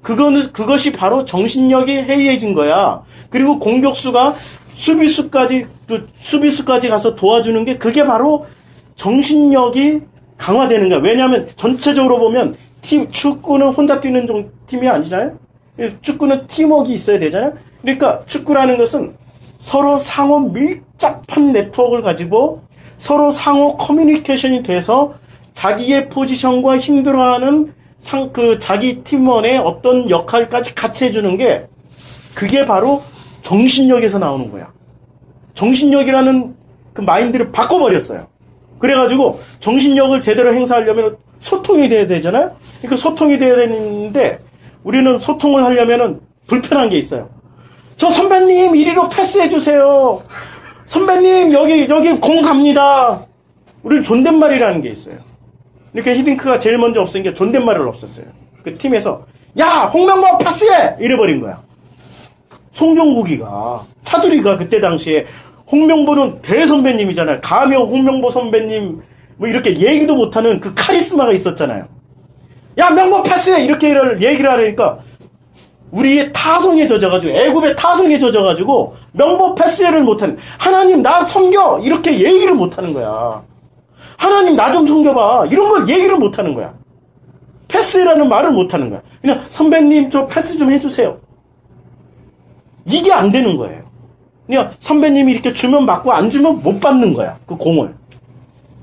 그것이 바로 정신력이 해이해진 거야. 그리고 공격수가 수비수까지 가서 도와주는 게 그게 바로 정신력이 강화되는 거야. 왜냐하면 전체적으로 보면 축구는 혼자 뛰는 팀이 아니잖아요. 축구는 팀워크가 있어야 되잖아요. 그러니까 축구라는 것은 서로 상호 밀접한 네트워크를 가지고 서로 상호 커뮤니케이션이 돼서 자기의 포지션과 힘들어하는 자기 팀원의 어떤 역할까지 같이 해주는 게 그게 바로 정신력에서 나오는 거야. 정신력이라는 그 마인드를 바꿔버렸어요. 그래가지고 정신력을 제대로 행사하려면 소통이 돼야 되잖아요. 그러니까 소통이 돼야 되는데 우리는 소통을 하려면은 불편한 게 있어요. 저 선배님 이리로 패스해주세요. 선배님 여기 공 갑니다. 우리는 존댓말이라는 게 있어요. 그러니까 히딩크가 제일 먼저 없앤 게 존댓말을 없앴어요. 그 팀에서 야 홍명보 패스해! 이래버린 거야. 송종국이가 차두리가 그때 당시에 홍명보는 대선배님이잖아요. 감히 홍명보 선배님 뭐 이렇게 얘기도 못하는 그 카리스마가 있었잖아요. 야 명보 패스해! 이렇게 얘기를 하려니까 우리의 타성에 젖어가지고 애굽의 타성에 젖어가지고 명보 패스를 못하는, 하나님 나 섬겨! 이렇게 얘기를 못하는 거야. 하나님 나 좀 섬겨봐. 이런 걸 얘기를 못하는 거야. 패스라는 말을 못하는 거야. 그냥 선배님 저 패스 좀 해주세요. 이게 안 되는 거예요. 그냥 선배님이 이렇게 주면 받고 안 주면 못 받는 거야. 그 공을.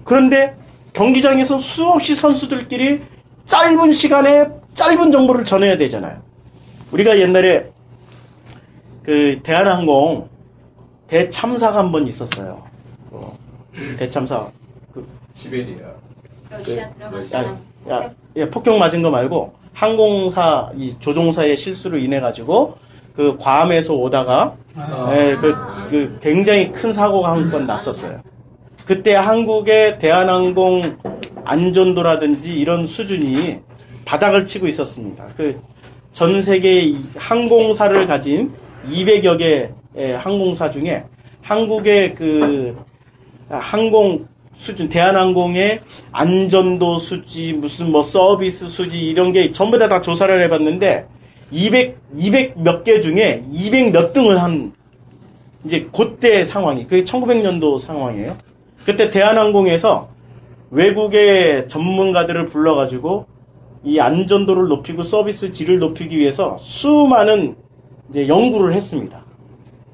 그런데 경기장에서 수없이 선수들끼리 짧은 시간에 짧은 정보를 전해야 되잖아요. 우리가 옛날에 그 대한항공 대참사가 한 번 있었어요. 대참사. 시베리아. 러시아 들어갔다. 폭격 맞은 거 말고 항공사 이 조종사의 실수로 인해 가지고 그 괌에서 오다가 그 굉장히 큰 사고가 한 번 났었어요. 그때 한국의 대한항공 안전도라든지 이런 수준이 바닥을 치고 있었습니다. 그 전 세계 항공사를 가진 200여 개 항공사 중에 한국의 그 항공 수준, 대한항공의 안전도 수지, 무슨 뭐 서비스 수지 이런 게 전부 다 조사를 해봤는데 200 몇 개 중에 200 몇 등을 한 이제 그때 상황이 그게 1900년도 상황이에요. 그때 대한항공에서 외국의 전문가들을 불러가지고 이 안전도를 높이고 서비스 질을 높이기 위해서 수많은 이제 연구를 했습니다.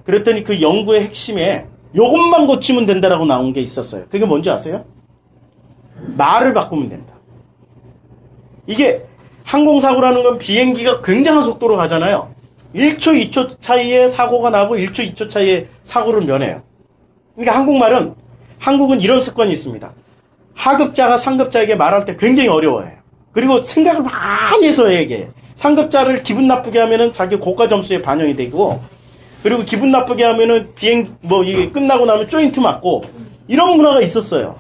그랬더니 그 연구의 핵심에 요것만 고치면 된다라고 나온 게 있었어요. 그게 뭔지 아세요? 말을 바꾸면 된다. 이게 항공사고라는 건 비행기가 굉장한 속도로 가잖아요. 1초, 2초 차이에 사고가 나고 1초, 2초 차이에 사고를 면해요. 그러니까 한국은 이런 습관이 있습니다. 하급자가 상급자에게 말할 때 굉장히 어려워해요. 그리고 생각을 많이 해서 얘기해. 상급자를 기분 나쁘게 하면은 자기 고가 점수에 반영이 되고, 그리고 기분 나쁘게 하면은 이게 끝나고 나면 조인트 맞고, 이런 문화가 있었어요.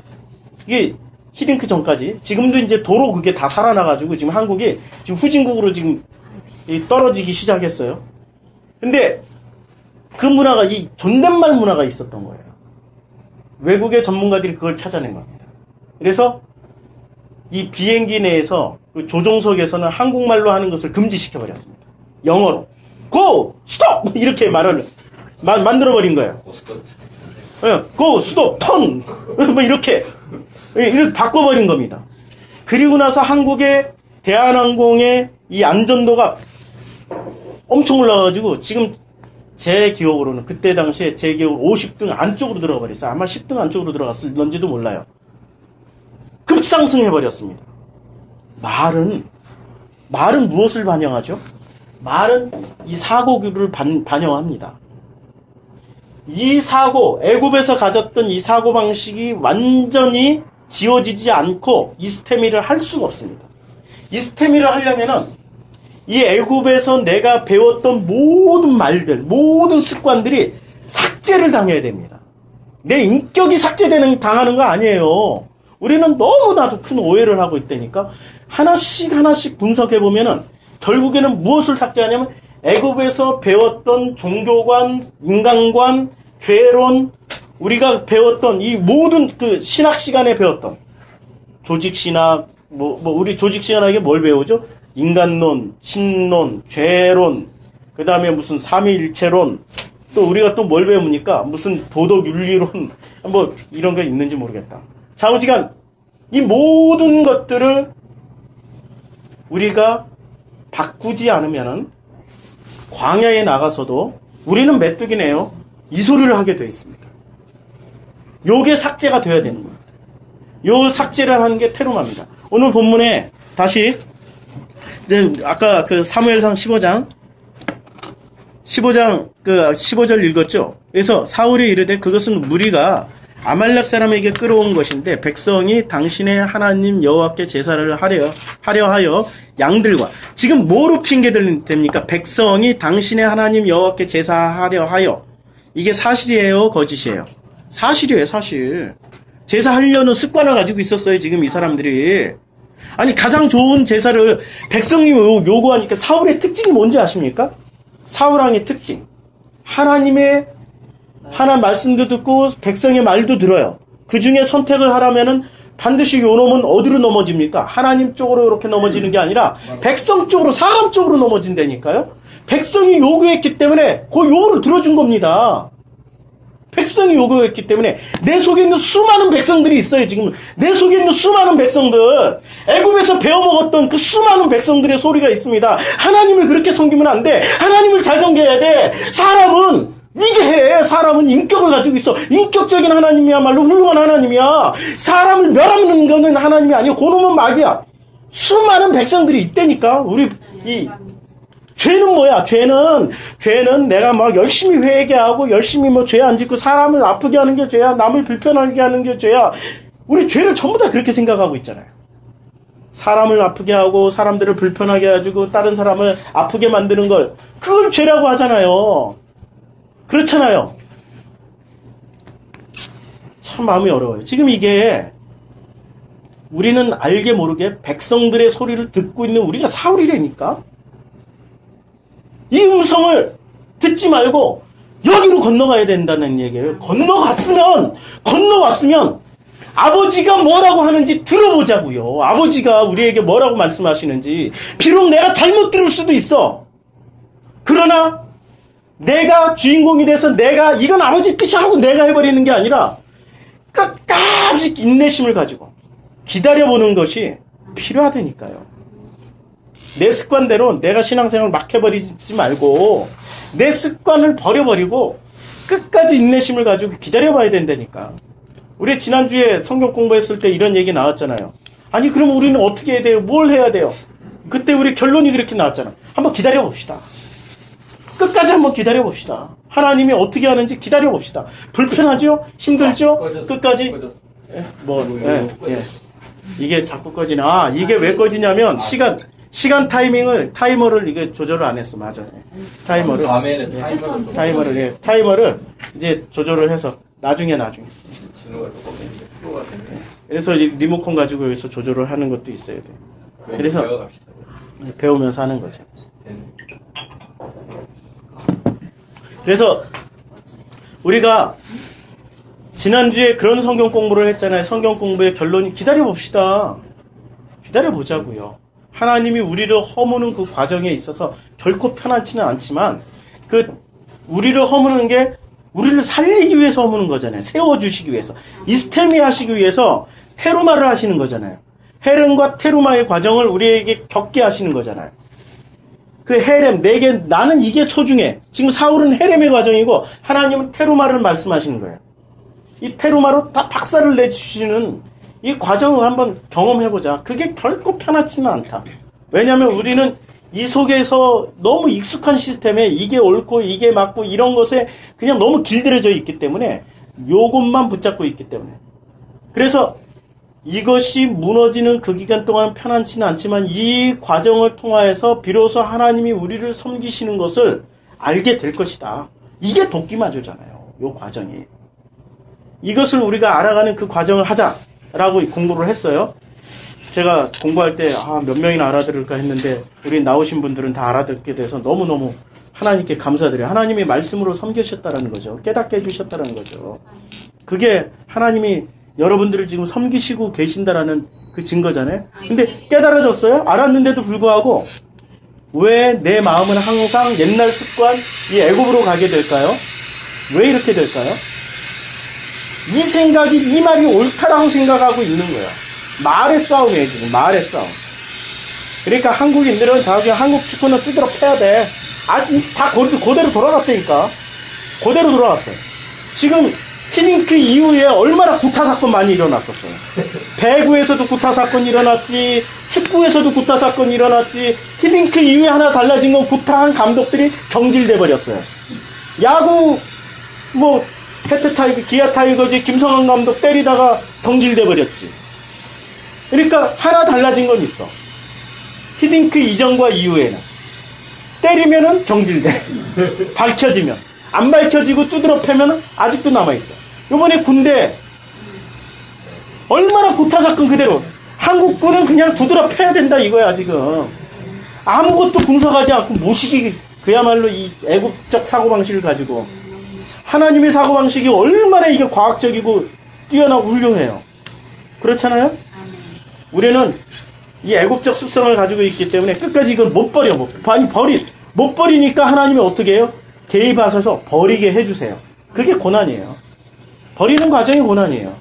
이게 히딩크 전까지. 지금도 이제 도로 그게 다 살아나가지고, 지금 한국이 지금 후진국으로 지금 떨어지기 시작했어요. 근데 그 문화가, 이 존댓말 문화가 있었던 거예요. 외국의 전문가들이 그걸 찾아낸 겁니다. 그래서 이 비행기 내에서 그 조종석에서는 한국말로 하는 것을 금지시켜버렸습니다. 영어로. 고! 스톱! 이렇게 만들어버린 거예요. 고! 스톱! 턴! 뭐 이렇게 바꿔버린 겁니다. 그리고 나서 한국의 대한항공의 이 안전도가 엄청 올라가가지고 지금 제 기억으로는 그때 당시에 제 기억 50등 안쪽으로 들어가 버렸어요. 아마 10등 안쪽으로 들어갔을런지도 몰라요. 급상승해버렸습니다. 말은 무엇을 반영하죠? 말은 이 사고를 반영합니다. 이 사고, 애굽에서 가졌던 이 사고 방식이 완전히 지워지지 않고 이스테미를 할 수가 없습니다. 이스테미를 하려면은 이 애굽에서 내가 배웠던 모든 말들, 모든 습관들이 삭제를 당해야 됩니다. 내 인격이 당하는 거 아니에요. 우리는 너무나도 큰 오해를 하고 있다니까. 하나씩 분석해보면은 결국에는 무엇을 삭제하냐면 애굽에서 배웠던 종교관, 인간관, 죄론, 우리가 배웠던 이 모든 그 신학 시간에 배웠던 조직신학, 우리 조직신학에 뭘 배우죠? 인간론, 신론, 죄론, 그 다음에 무슨 삼위일체론, 또 우리가 또 뭘 배웁니까? 무슨 도덕윤리론, 뭐 이런 게 있는지 모르겠다. 좌우지간 이 모든 것들을 우리가 바꾸지 않으면은 광야에 나가서도 우리는 메뚜기네요. 이 소리를 하게 되어 있습니다. 요게 삭제가 돼야 되는 거예요. 요 삭제를 하는 게 테로마입니다. 오늘 본문에 다시 아까 그 사무엘상 15장 그 15절 읽었죠. 그래서 사울이 이르되 그것은 무리가 아말렉 사람에게 끌어온 것인데 백성이 당신의 하나님 여호와께 제사를 하려 하여 양들과 지금 뭐로 핑계들 됩니까? 백성이 당신의 하나님 여호와께 제사하려 하여 이게 사실이에요, 거짓이에요? 사실이에요, 사실. 제사하려는 습관을 가지고 있었어요, 지금 이 사람들이. 아니 가장 좋은 제사를 백성이 요구하니까 사울의 특징이 뭔지 아십니까? 사울왕의 특징. 하나님의 하나님 말씀도 듣고 백성의 말도 들어요. 그 중에 선택을 하라면은 반드시 요 놈은 어디로 넘어집니까? 하나님 쪽으로 이렇게 넘어지는 게 아니라 백성 쪽으로, 사람 쪽으로 넘어진다니까요. 백성이 요구했기 때문에 그 요구를 들어준 겁니다. 백성이 요구했기 때문에 내 속에 있는 수많은 백성들이 있어요. 지금 내 속에 있는 수많은 백성들, 애굽에서 배워먹었던 그 수많은 백성들의 소리가 있습니다. 하나님을 그렇게 섬기면 안 돼. 하나님을 잘 섬겨야 돼. 사람은 인격을 가지고 있어. 인격적인 하나님이야말로 훌륭한 하나님이야. 사람을 멸하는 거는 하나님이 아니고 그놈은 마귀야. 수많은 백성들이 있다니까. 우리 죄는 뭐야? 죄는 내가 막 열심히 회개하고 열심히 뭐 죄 안 짓고 사람을 아프게 하는 게 죄야. 남을 불편하게 하는 게 죄야. 우리 죄를 전부 다 그렇게 생각하고 있잖아요. 사람을 아프게 하고 사람들을 불편하게 해주고 다른 사람을 아프게 만드는 걸 그걸 죄라고 하잖아요. 그렇잖아요. 참 마음이 어려워요. 지금 이게 우리는 알게 모르게 백성들의 소리를 듣고 있는 우리가 사울이라니까. 이 음성을 듣지 말고 여기로 건너가야 된다는 얘기예요. 건너왔으면 아버지가 뭐라고 하는지 들어보자고요. 아버지가 우리에게 뭐라고 말씀하시는지. 비록 내가 잘못 들을 수도 있어. 그러나 내가 주인공이 돼서 내가 이건 아버지 뜻이 하고 내가 해버리는 게 아니라 끝까지 인내심을 가지고 기다려보는 것이 필요하다니까요. 내 습관대로 내가 신앙생활을 막 해버리지 말고 내 습관을 버려버리고 끝까지 인내심을 가지고 기다려봐야 된다니까. 우리 지난주에 성경 공부했을 때 이런 얘기 나왔잖아요. 아니 그럼 우리는 어떻게 해야 돼요? 뭘 해야 돼요? 그때 우리 결론이 그렇게 나왔잖아. 한번 기다려봅시다. 끝까지 한번 기다려봅시다. 하나님이 어떻게 하는지 기다려봅시다. 불편하죠? 힘들죠? 끝까지 이게 자꾸 꺼지나? 이게 왜 꺼지냐면 시간 타이머를 이게 조절을 안 했어. 맞아. 타이머를 다음에는 타이머를 이제 조절을 해서 나중에 진호가 조금 있는데 프로가 됐네. 그래서 이 리모컨 가지고 여기서 조절을 하는 것도 있어야 돼. 그래서 배워갑시다. 배우면서 하는 거죠. 그래서 우리가 지난주에 그런 성경 공부를 했잖아요. 성경 공부의 결론이 기다려봅시다. 기다려보자고요. 하나님이 우리를 허무는 그 과정에 있어서 결코 편안치는 않지만 우리를 허무는 게 우리를 살리기 위해서 허무는 거잖아요. 세워주시기 위해서. 이스테미 하시기 위해서 테루마를 하시는 거잖아요. 헤렘과 테루마의 과정을 우리에게 겪게 하시는 거잖아요. 그 헤렘, 나는 이게 소중해. 지금 사울은 헤렘의 과정이고 하나님은 테루마를 말씀하시는 거예요. 이 테루마로 다 박살을 내주시는 이 과정을 한번 경험해보자. 그게 결코 편하지는 않다. 왜냐하면 우리는 이 속에서 너무 익숙한 시스템에 이게 옳고 이게 맞고 이런 것에 그냥 너무 길들여져 있기 때문에 요것만 붙잡고 있기 때문에. 그래서 이것이 무너지는 그 기간 동안 편안치는 않지만 이 과정을 통하여서 비로소 하나님이 우리를 섬기시는 것을 알게 될 것이다. 이게 도끼마저잖아요. 요 과정이. 이것을 우리가 알아가는 그 과정을 하자라고 공부를 했어요. 제가 공부할 때 몇 명이나 알아들을까 했는데 우리 나오신 분들은 다 알아듣게 돼서 너무너무 하나님께 감사드려요. 하나님이 말씀으로 섬기셨다는 거죠. 깨닫게 해주셨다는 거죠. 그게 하나님이 여러분들을 지금 섬기시고 계신다라는 그 증거잖아요. 근데 깨달아졌어요? 알았는데도 불구하고 왜 내 마음은 항상 옛날 습관, 이 애굽으로 가게 될까요? 왜 이렇게 될까요? 이 생각이, 이 말이 옳다라고 생각하고 있는 거예요. 말의 싸움이에요, 지금. 말의 싸움. 그러니까 한국인들은 자기 한국 축구는 두드러 패야 돼. 다 그대로 돌아갔다니까. 그대로 돌아갔어요. 지금 히딩크 이후에 얼마나 구타 사건 많이 일어났었어요. 배구에서도 구타 사건이 일어났지, 축구에서도 구타 사건이 일어났지. 히딩크 이후에 하나 달라진 건 구타한 감독들이 경질돼 버렸어요. 야구 해태 타이거, 기아 타이거즈 김성환 감독 때리다가 경질돼 버렸지. 그러니까 하나 달라진 건 있어. 히딩크 이전과 이후에는 때리면은 경질돼. 밝혀지면. 안 밝혀지고 두드러 패면은 아직도 남아있어. 요번에 군대 얼마나 구타 사건 그대로. 한국군은 그냥 두드러 패야 된다 이거야 지금. 아무것도 분석하지 않고 모시기, 그야말로 이 애국적 사고방식을 가지고. 하나님의 사고방식이 얼마나 이게 과학적이고 뛰어나고 훌륭해요. 그렇잖아요? 우리는 이 애국적 습성을 가지고 있기 때문에 끝까지 이걸 못 버리니까 하나님이 어떻게 해요? 개입하셔서 버리게 해주세요. 그게 고난이에요. 버리는 과정이 고난이에요.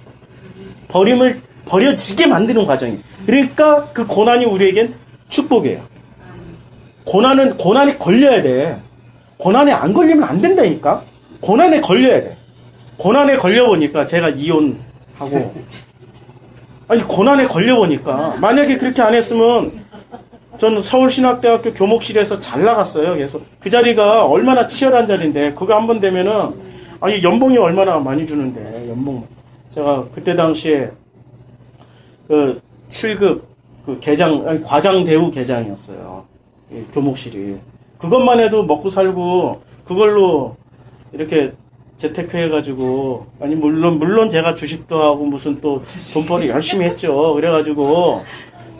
버려지게 만드는 과정이. 그러니까 그 고난이 우리에겐 축복이에요. 고난이 걸려야 돼. 고난에 안 걸리면 안 된다니까? 고난에 걸려야 돼. 고난에 걸려보니까 제가 이혼하고, 고난에 걸려보니까, 만약에 그렇게 안 했으면, 저는 서울신학대학교 교목실에서 잘 나갔어요. 그래서 그 자리가 얼마나 치열한 자리인데 그거 한 번 되면은 아니 연봉이 얼마나 많이 주는데 연봉. 제가 그때 당시에 그 7급 그 계장 아니, 과장 대우 계장이었어요. 이 교목실이. 그것만 해도 먹고 살고 그걸로 이렇게 재테크해가지고 아니 물론 제가 주식도 하고 무슨 또 돈벌이 열심히 했죠. 그래가지고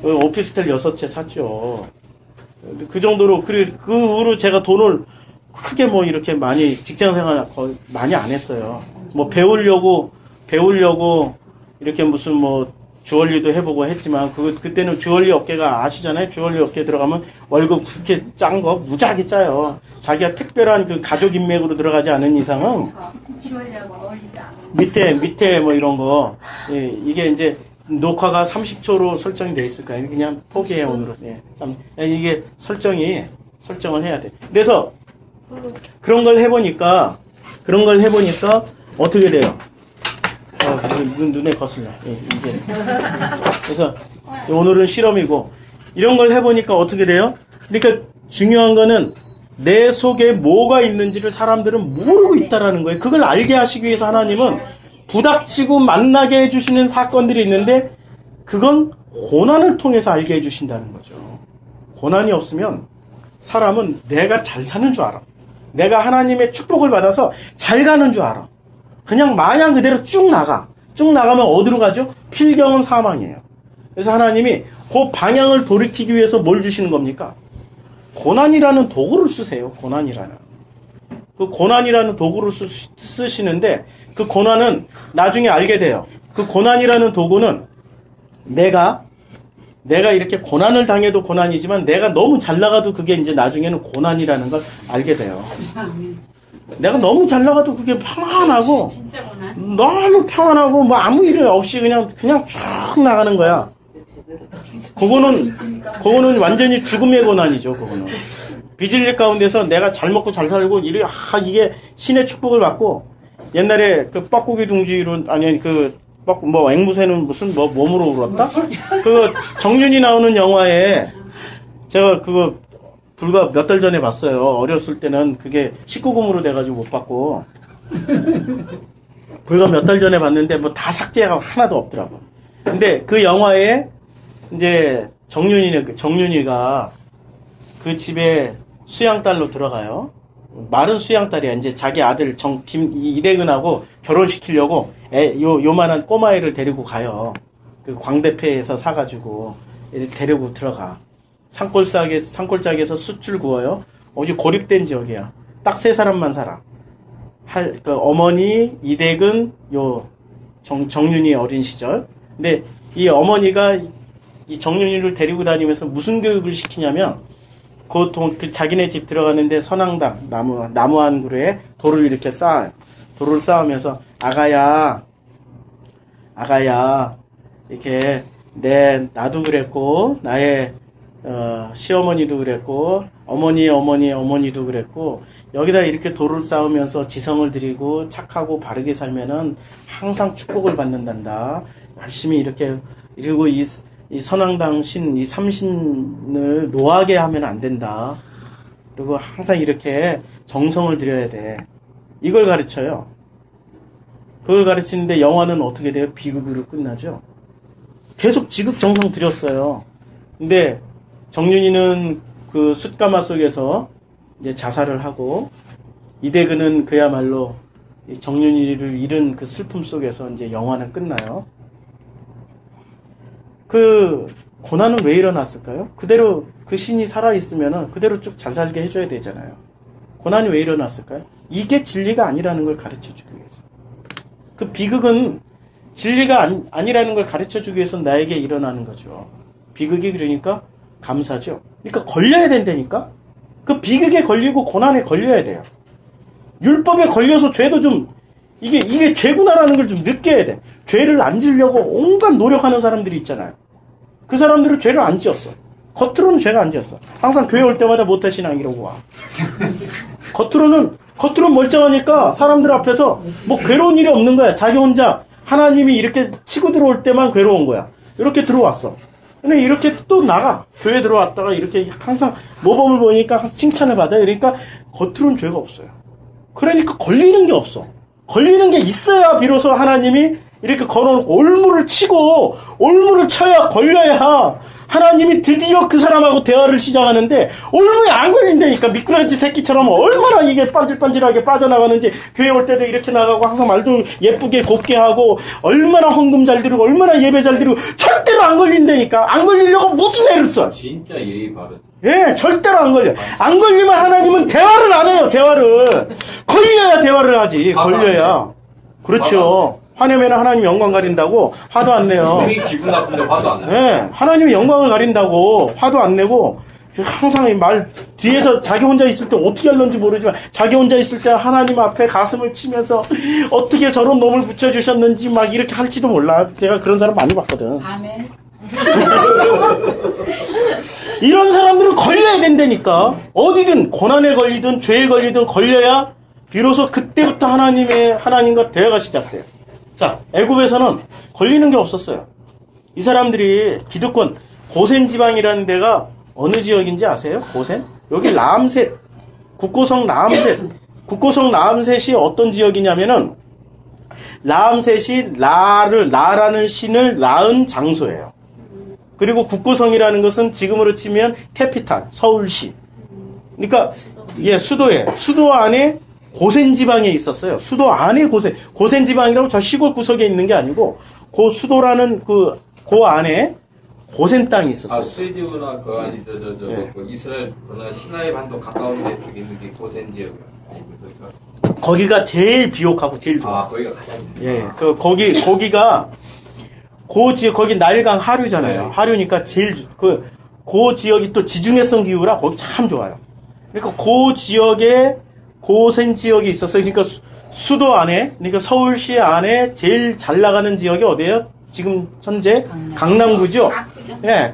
오피스텔 6채 샀죠. 그 정도로 그 후로 제가 돈을 크게 뭐 이렇게 많이 직장생활 거의 많이 안 했어요. 뭐 배우려고 이렇게 무슨 뭐 주얼리도 해보고 했지만 그때는 주얼리 업계가 아시잖아요. 주얼리 업계 들어가면 월급 그렇게 짠 거 무지하게 짜요. 자기가 특별한 그 가족 인맥으로 들어가지 않은 이상은 주얼리하고 어울리지 않아. 밑에 뭐 이런 거 예, 이게 이제 녹화가 30초로 설정이 돼 있을 거예요. 그냥 포기해 오늘은. 예, 이게 설정을 해야 돼. 그래서 그런 걸 해보니까 어떻게 돼요? 눈에 거슬려. 예, 이제. 그래서 오늘은 실험이고 이런 걸 해보니까 어떻게 돼요? 그러니까 중요한 거는 내 속에 뭐가 있는지를 사람들은 모르고 있다라는 거예요. 그걸 알게 하시기 위해서 하나님은 부닥치고 만나게 해주시는 사건들이 있는데 그건 고난을 통해서 알게 해주신다는 거죠. 고난이 없으면 사람은 내가 잘 사는 줄 알아. 내가 하나님의 축복을 받아서 잘 가는 줄 알아. 그냥 마냥 그대로 쭉 나가. 쭉 나가면 어디로 가죠? 필경은 사망이에요. 그래서 하나님이 그 방향을 돌이키기 위해서 뭘 주시는 겁니까? 고난이라는 도구를 쓰세요. 고난이라는. 그 고난이라는 도구를 쓰시는데 그 고난은 나중에 알게 돼요. 그 고난이라는 도구는 내가 이렇게 고난을 당해도 고난이지만 내가 너무 잘 나가도 그게 이제 나중에는 고난이라는 걸 알게 돼요. 내가 너무 잘 나가도 그게 평안하고 진짜 고난. 너무 평안하고 뭐 아무 일 없이 그냥 쭉 나가는 거야. 그거는 완전히 죽음의 고난이죠. 그거는 비질리 가운데서 내가 잘 먹고 잘 살고 이게 신의 축복을 받고 옛날에 그 뻐꾸기 둥지로 아니 뭐 앵무새는 무슨 뭐 몸으로 울었다? 그 정윤이 나오는 영화에 제가 그거 불과 몇 달 전에 봤어요. 어렸을 때는 그게 19금으로 돼가지고 못 봤고 불과 몇 달 전에 봤는데 뭐 다 삭제가 하나도 없더라고. 근데 그 영화에 이제 정윤이가 그 집에 수양딸로 들어가요. 마른 수양딸이야. 이제 자기 아들 이대근하고 결혼시키려고 요만한 꼬마애를 데리고 가요. 그 광대패에서 사가지고 데리고 들어가. 산골짜기에서 숯줄 구워요. 어디 고립된 지역이야. 딱 3사람만 살아. 그 어머니, 이대근, 정윤이 어린 시절. 근데 이 어머니가 이 정윤이를 데리고 다니면서 무슨 교육을 시키냐면 그 자기네 집 들어가는데 선앙당 나무 한 그루에 돌을 이렇게 쌓아요. 돌을 쌓으면서 아가야 이렇게 나도 그랬고 나의 시어머니도 그랬고 어머니도 그랬고 여기다 이렇게 돌을 쌓으면서 지성을 드리고 착하고 바르게 살면은 항상 축복을 받는단다. 열심히 이렇게 그리고 이 선왕당 이 삼신을 노하게 하면 안 된다. 그리고 항상 이렇게 정성을 들여야 돼. 이걸 가르쳐요. 그걸 가르치는데 영화는 어떻게 돼요? 비극으로 끝나죠. 계속 지극정성 들였어요. 근데 정윤이는 그 숯가마 속에서 이제 자살을 하고 이대근은 그야말로 정윤이를 잃은 그 슬픔 속에서 이제 영화는 끝나요. 그 고난은 왜 일어났을까요? 그대로 그 신이 살아있으면 그대로 쭉 잘 살게 해줘야 되잖아요. 고난이 왜 일어났을까요? 이게 진리가 아니라는 걸 가르쳐주기 위해서. 그 비극은 진리가 아니라는 걸 가르쳐주기 위해서 나에게 일어나는 거죠. 비극이 그러니까 감사죠. 그러니까 걸려야 된다니까? 그 비극에 걸리고 고난에 걸려야 돼요. 율법에 걸려서 죄도 좀 이게 죄구나라는 걸 좀 느껴야 돼. 죄를 안 지려고 온갖 노력하는 사람들이 있잖아요. 그 사람들은 죄를 안 지었어. 겉으로는 죄가 안 지었어. 항상 교회 올 때마다 모태신앙 이러고 와. 겉으로는 멀쩡하니까 사람들 앞에서 뭐 괴로운 일이 없는 거야. 자기 혼자 하나님이 이렇게 치고 들어올 때만 괴로운 거야. 이렇게 들어왔어. 근데 이렇게 또 나가. 교회 들어왔다가 이렇게 항상 모범을 보니까 칭찬을 받아요. 그러니까 겉으로는 죄가 없어요. 그러니까 걸리는 게 없어. 걸리는 게 있어야 비로소 하나님이 이렇게 걸어놓고 올무를 치고 올무를 쳐야 걸려야 하나님이 드디어 그 사람하고 대화를 시작하는데 올무에 안 걸린다니까. 미꾸라지 새끼처럼 얼마나 이게 반질반질하게 빠져나가는지 교회 올 때도 이렇게 나가고 항상 말도 예쁘게 곱게 하고 얼마나 헌금 잘 드리고 얼마나 예배 잘 드리고 절대로 안 걸린다니까. 안 걸리려고 무지 애를 써. 진짜 예의 바르. 예, 절대로 안 걸려. 안 걸리면 하나님은 대화를 안 해요, 대화를. 걸려야 대화를 하지, 걸려야. 그렇죠. 화내면 하나님 영광 가린다고 화도 안 내요. 이미 기분 나쁜데 화도 안 내. 예, 하나님이 영광을 가린다고 화도 안 내고, 항상 이 말, 뒤에서 자기 혼자 있을 때 어떻게 할런지 모르지만, 자기 혼자 있을 때 하나님 앞에 가슴을 치면서, 어떻게 저런 놈을 붙여주셨는지 막 이렇게 할지도 몰라. 제가 그런 사람 많이 봤거든. 아멘. 이런 사람들은 걸려야 된다니까. 어디든 고난에 걸리든 죄에 걸리든 걸려야 비로소 그때부터 하나님과 대화가 시작돼요. 자, 애굽에서는 걸리는 게 없었어요. 이 사람들이 기득권 고센 지방이라는 데가 어느 지역인지 아세요? 고센? 여기 라암셋, 국고성 라암셋이 어떤 지역이냐면은 라암셋이 라라는 신을 낳은 장소예요. 그리고 국고성이라는 것은 지금으로 치면 캐피탈, 서울시. 그러니까, 예, 수도 안에 고센 지방에 있었어요. 수도 안에 고센 지방이라고 저 시골 구석에 있는 게 아니고, 고 수도라는 그 안에 고센 땅이 있었어요. 아, 스웨디우나 그 아니 그 이스라엘 그나 시나이 반도 가까운 데 쪽에 있는 게 고센 지역이야. 거기가 제일 비옥하고 제일 좋아. 아, 거기가 가장. 예, 거기가 거기 나일강 하류잖아요. 네. 하류니까 제일 그 지역이 또 지중해성 기후라 거기 참 좋아요. 그러니까 그 지역에 고센 지역이 있었어요. 그러니까 수도 안에, 그러니까 서울시 안에 제일 잘 나가는 지역이 어디예요? 지금 현재 강남구죠. 예,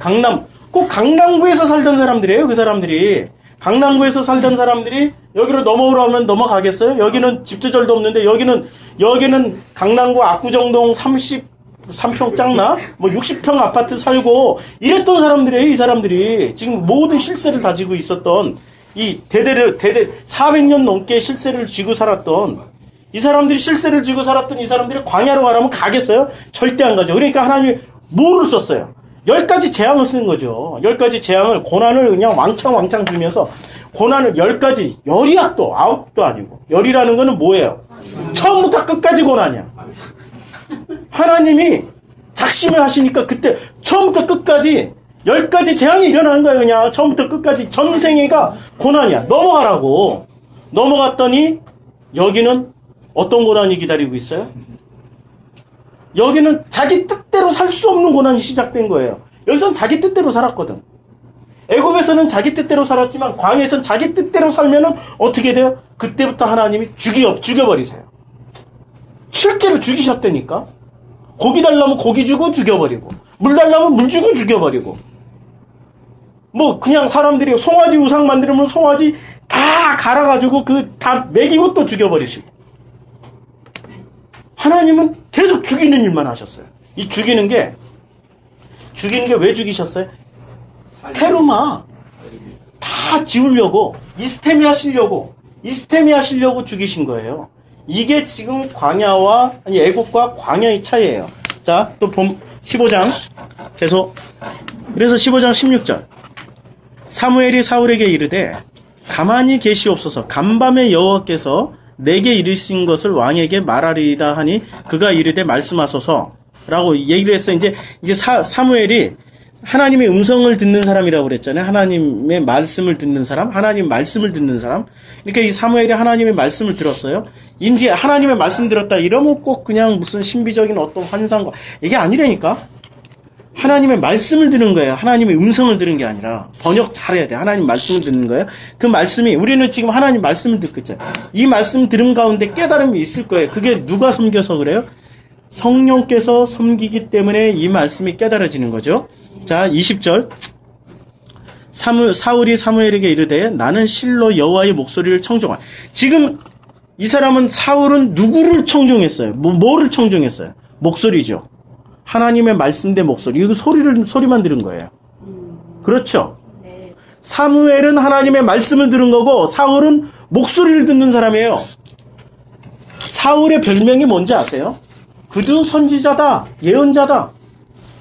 꼭 강남구에서 살던 사람들이에요. 그 사람들이 강남구에서 살던 사람들이 여기로 넘어오라면 넘어가겠어요? 여기는 집도 없는데 여기는 강남구 압구정동 3평 짝나? 뭐 60평 아파트 살고 이랬던 사람들이에요. 이 사람들이 지금 모든 실세를 다지고 있었던 이 대대 400년 넘게 실세를 쥐고 살았던 이 사람들이 실세를 쥐고 살았던 이 사람들이 광야로 가라면 가겠어요? 절대 안 가죠. 그러니까 하나님이 뭐를 썼어요? 10가지 재앙을 쓴 거죠. 10가지 재앙을, 고난을 그냥 왕창 주면서 고난을 10가지, 열이야 또, 9도 아니고. 열이라는 거는 뭐예요? 처음부터 끝까지 고난이야. 하나님이 작심을 하시니까 그때 처음부터 끝까지 10가지 재앙이 일어나는 거예요. 그냥 처음부터 끝까지 전생애가 고난이야. 넘어가라고. 넘어갔더니 여기는 어떤 고난이 기다리고 있어요? 여기는 자기 뜻대로 살 수 없는 고난이 시작된 거예요. 여기서는 자기 뜻대로 살았거든. 애굽에서는 자기 뜻대로 살았지만 광야에서는 자기 뜻대로 살면은 어떻게 돼요? 그때부터 하나님이 죽여버리세요. 실제로 죽이셨다니까. 고기 달라면 고기 주고 죽여버리고, 물 달라면 물 주고 죽여버리고. 뭐 그냥 사람들이 송아지 우상 만들면 송아지 다 갈아가지고 다 먹이고 또 죽여버리시고. 하나님은 계속 죽이는 일만 하셨어요. 이 죽이는 게 왜 죽이셨어요? 테루마 다 지우려고 이스테미 하시려고 죽이신 거예요. 이게 지금 광야와 애국과 광야의 차이예요. 자, 또 15장 계속. 그래서 15장 16절. 사무엘이 사울에게 이르되 가만히 계시옵소서. 간밤에 여호와께서 내게 이르신 것을 왕에게 말하리이다 하니 그가 이르되 말씀하소서라고 얘기를 했어요. 이제 사무엘이 하나님의 음성을 듣는 사람이라고 그랬잖아요. 하나님의 말씀을 듣는 사람, 하나님 말씀을 듣는 사람. 그러니까 이 사무엘이 하나님의 말씀을 들었어요. 이제 하나님의 말씀 들었다 이러면 꼭 그냥 무슨 신비적인 어떤 환상과 이게 아니라니까. 하나님의 말씀을 듣는 거예요. 하나님의 음성을 들은 게 아니라. 번역 잘해야 돼. 하나님 말씀을 듣는 거예요. 그 말씀이, 우리는 지금 하나님 말씀을 듣고 있잖아요. 이 말씀 들은 가운데 깨달음이 있을 거예요. 그게 누가 섬겨서 그래요? 성령께서 섬기기 때문에 이 말씀이 깨달아지는 거죠. 자, 20절. 사울이 사무엘에게 이르되 나는 실로 여호와의 목소리를 청종한. 지금 사울은 누구를 청종했어요? 뭐를 청종했어요? 목소리죠. 하나님의 말씀된 목소리. 이거 소리만 들은 거예요. 그렇죠? 네. 사무엘은 하나님의 말씀을 들은 거고 사울은 목소리를 듣는 사람이에요. 사울의 별명이 뭔지 아세요? 그도 선지자다, 예언자다.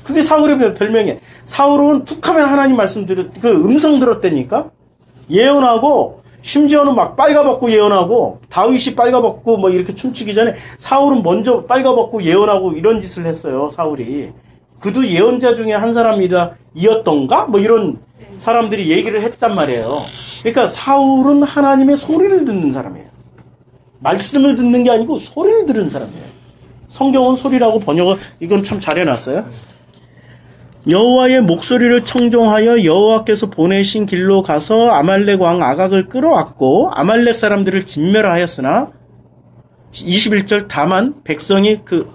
그게 사울의 별명이에요. 사울은 툭하면 하나님 말씀 그 음성 들었다니까? 예언하고, 심지어는 막 빨가벗고 예언하고, 다윗이 빨가벗고 뭐 이렇게 춤추기 전에 사울은 먼저 빨가벗고 예언하고 이런 짓을 했어요, 사울이. 그도 예언자 중에 한 사람이었던가? 뭐 이런 사람들이 얘기를 했단 말이에요. 그러니까 사울은 하나님의 소리를 듣는 사람이에요. 말씀을 듣는 게 아니고 소리를 들은 사람이에요. 성경은 소리라고 번역을, 이건 참 잘해놨어요. 여호와의 목소리를 청종하여 여호와께서 보내신 길로 가서 아말렉 왕 아각을 끌어왔고 아말렉 사람들을 진멸하였으나 21절 다만 백성이 그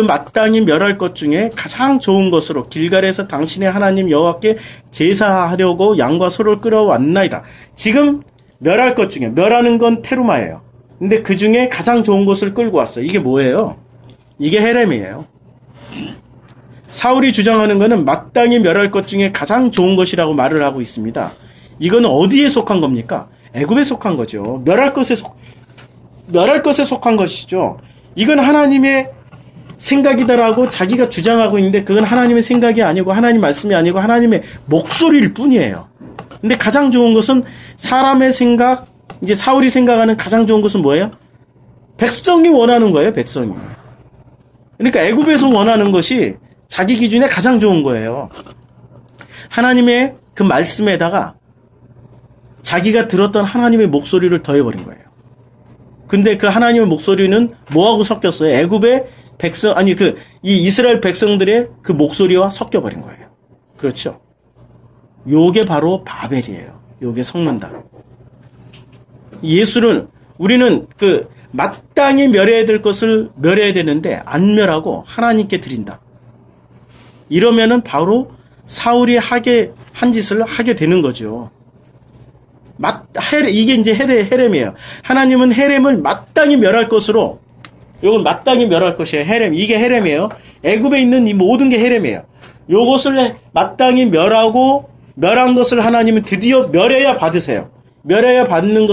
마땅히 멸할 것 중에 가장 좋은 것으로 길갈에서 당신의 하나님 여호와께 제사하려고 양과 소를 끌어왔나이다. 지금 멸할 것 중에, 멸하는 건 테루마예요. 근데 그 중에 가장 좋은 것을 끌고 왔어요. 이게 뭐예요? 이게 헤렘이에요. 사울이 주장하는 것은 마땅히 멸할 것 중에 가장 좋은 것이라고 말을 하고 있습니다. 이건 어디에 속한 겁니까? 애굽에 속한 거죠. 멸할 것에 속한 것이죠. 이건 하나님의 생각이다라고 자기가 주장하고 있는데 그건 하나님의 생각이 아니고 하나님 말씀이 아니고 하나님의 목소리일 뿐이에요. 근데 가장 좋은 것은 사람의 생각, 이제 사울이 생각하는 가장 좋은 것은 뭐예요? 백성이 원하는 거예요, 백성이. 그러니까 애굽에서 원하는 것이 자기 기준에 가장 좋은 거예요. 하나님의 그 말씀에다가 자기가 들었던 하나님의 목소리를 더해버린 거예요. 근데 그 하나님의 목소리는 뭐하고 섞였어요? 애굽의 백성, 아니 이 이스라엘 백성들의 그 목소리와 섞여버린 거예요. 그렇죠? 요게 바로 바벨이에요. 요게 섞는다. 예수를, 우리는 마땅히 멸해야 될 것을 멸해야 되는데 안 멸하고 하나님께 드린다. 이러면은 바로 사울이 한 짓을 하게 되는 거죠. 이게 이제 헤렘이에요. 하나님은 헤렘을 마땅히 멸할 것으로, 요건 마땅히 멸할 것이에요. 헤렘. 이게 헤렘이에요. 애굽에 있는 이 모든 게 헤렘이에요. 요것을 마땅히 멸한 것을 하나님은 드디어 멸해야 받으세요. 멸해야 받는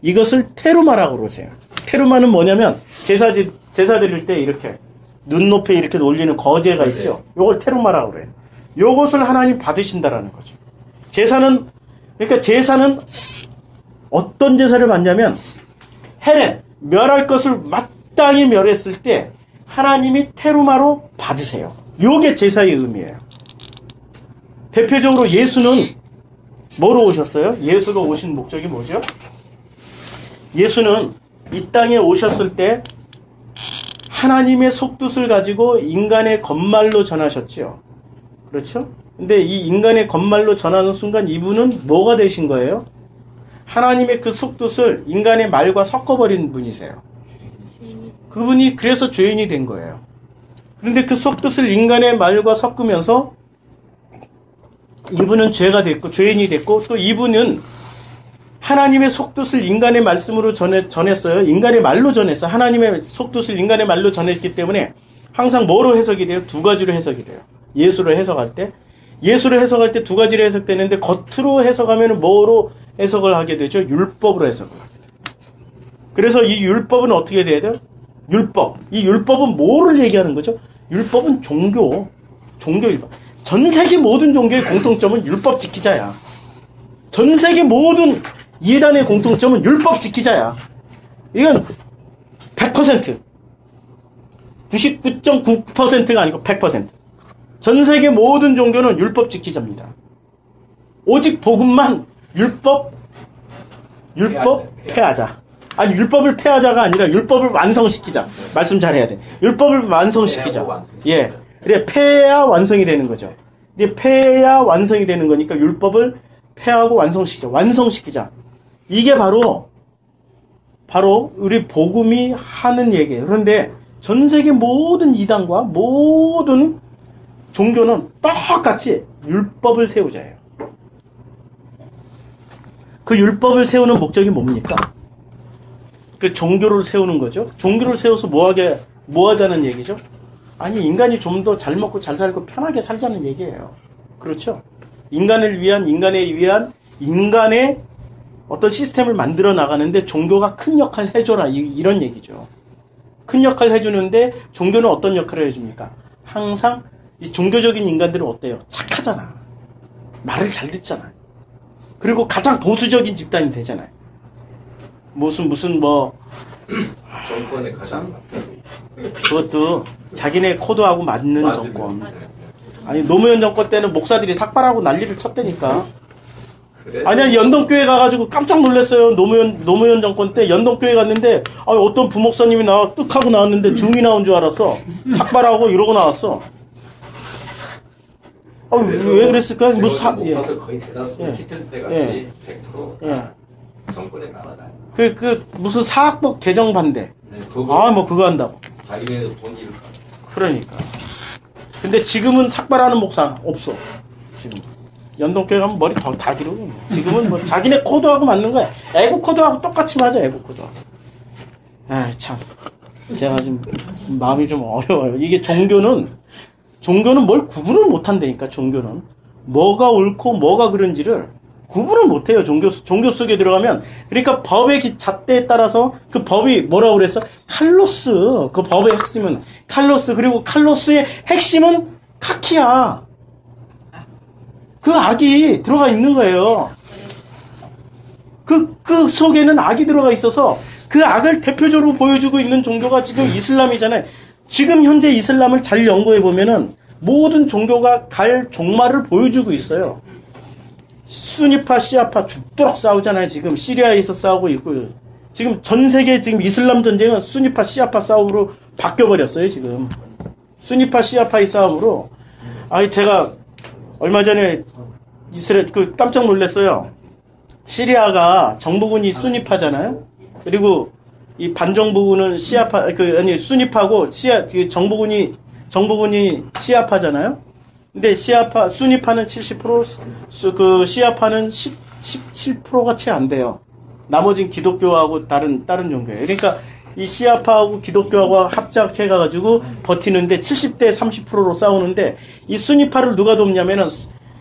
이것을 테루마라고 그러세요. 테루마는 뭐냐면, 제사 드릴 때 이렇게, 눈높이에 이렇게 올리는 거제가 있죠. 요걸 테루마라고 그래요. 요것을 하나님 받으신다라는 거죠. 그러니까 제사는 어떤 제사를 받냐면, 헤렘, 멸할 것을 마땅히 멸했을 때, 하나님이 테루마로 받으세요. 요게 제사의 의미예요. 대표적으로 예수는 뭐로 오셨어요? 예수가 오신 목적이 뭐죠? 예수는 이 땅에 오셨을 때 하나님의 속뜻을 가지고 인간의 겉말로 전하셨죠. 그렇죠? 근데 이 인간의 겉말로 전하는 순간 이분은 뭐가 되신 거예요? 하나님의 그 속뜻을 인간의 말과 섞어버린 분이세요. 그분이 그래서 죄인이 된 거예요. 그런데 그 속뜻을 인간의 말과 섞으면서 이분은 죄가 됐고 죄인이 됐고 또 이분은 하나님의 속뜻을 인간의 말씀으로 전했어요. 인간의 말로 전했어요. 하나님의 속뜻을 인간의 말로 전했기 때문에 항상 뭐로 해석이 돼요? 두 가지로 해석이 돼요. 예수를 해석할 때 두 가지로 해석되는데 겉으로 해석하면 뭐로 해석을 하게 되죠? 율법으로 해석을 하게 돼요. 그래서 이 율법은 어떻게 돼야 돼요? 율법. 이 율법은 뭐를 얘기하는 거죠? 율법은 종교 율법. 전 세계 모든 종교의 공통점은 율법 지키자야. 전 세계 모든 이단의 공통점은 율법 지키자야. 이건 100%. 99.9%가 아니고 100%. 전 세계 모든 종교는 율법 지키자입니다. 오직 복음만 율법 폐하자. 아니 율법을 폐하자가 아니라 율법을 완성시키자. 말씀 잘해야 돼. 율법을 완성시키자. 예. 그래 폐해야 완성이 되는 거죠. 근데 폐해야 완성이 되는 거니까 율법을 폐하고 완성시키자. 이게 바로 우리 복음이 하는 얘기예요. 그런데 전 세계 모든 이단과 모든 종교는 똑같이 율법을 세우자예요. 그 율법을 세우는 목적이 뭡니까? 그 종교를 세우는 거죠. 종교를 세워서 뭐하게 뭐 하자는 얘기죠? 아니, 인간이 좀 더 잘 먹고 잘 살고 편하게 살자는 얘기예요. 그렇죠? 인간을 위한, 인간의 어떤 시스템을 만들어 나가는데 종교가 큰 역할을 해줘라. 이런 얘기죠. 큰 역할을 해주는데 종교는 어떤 역할을 해줍니까? 항상 이 종교적인 인간들은 어때요? 착하잖아. 말을 잘 듣잖아. 그리고 가장 보수적인 집단이 되잖아요. 무슨 정권의 가장 그것도 자기네 코드하고 맞는 맞으면. 정권. 아니, 노무현 정권 때는 목사들이 삭발하고 난리를 쳤다니까. 그래? 아니야, 연동교회 가가지고 깜짝 놀랐어요. 노무현 정권 때 연동교회 갔는데, 어떤 부목사님이 뚝 하고 나왔는데 중이 나온 줄 알았어. 삭발하고 이러고 나왔어. 왜 그랬을까? 목사들 거의 대다수 예. 히틀때 같이 예. 100% 예. 정권에 따라다녀. 무슨 사학법 개정 반대. 네, 그거 그거 한다고. 자기네들 돈 잃을까. 그러니까. 근데 지금은 삭발하는 목사 없어. 지금. 연동교회 가면 머리 다 기르고. 지금은 뭐 자기네 코드하고 맞는 거야. 애국 코드하고 똑같이 맞아, 애국 코드하고. 참. 제가 지금 마음이 좀 어려워요. 이게 종교는 뭘 구분을 못 한다니까, 종교는. 뭐가 옳고 뭐가 그런지를 구분을 못 해요, 종교 속에 들어가면. 그러니까 법의 잣대에 따라서 그 법이 뭐라고 그랬어? 칼로스. 그 법의 핵심은 칼로스. 그리고 칼로스의 핵심은 카키야. 그 악이 들어가 있는 거예요. 그 속에는 악이 들어가 있어서 그 악을 대표적으로 보여주고 있는 종교가 지금 이슬람이잖아요. 지금 현재 이슬람을 잘 연구해 보면은 모든 종교가 갈 종말을 보여주고 있어요. 수니파, 시아파 죽도록 싸우잖아요. 지금 시리아에서 싸우고 있고요. 지금 전 세계 지금 이슬람 전쟁은 수니파, 시아파 싸움으로 바뀌어버렸어요. 지금 수니파, 시아파의 싸움으로. 제가 얼마 전에 이스라엘 깜짝 놀랐어요. 시리아가 정부군이 수니파잖아요. 그리고 이 반정부군은 시아파, 수니파고 정부군이 시아파잖아요. 근데 수니파는 70%, 시아파는 17%가 채 안 돼요. 나머지는 기독교하고 다른 종교예요. 그러니까 이 시아파하고 기독교하고 합작해가지고 버티는데 70대 30%로 싸우는데 이 수니파를 누가 돕냐면은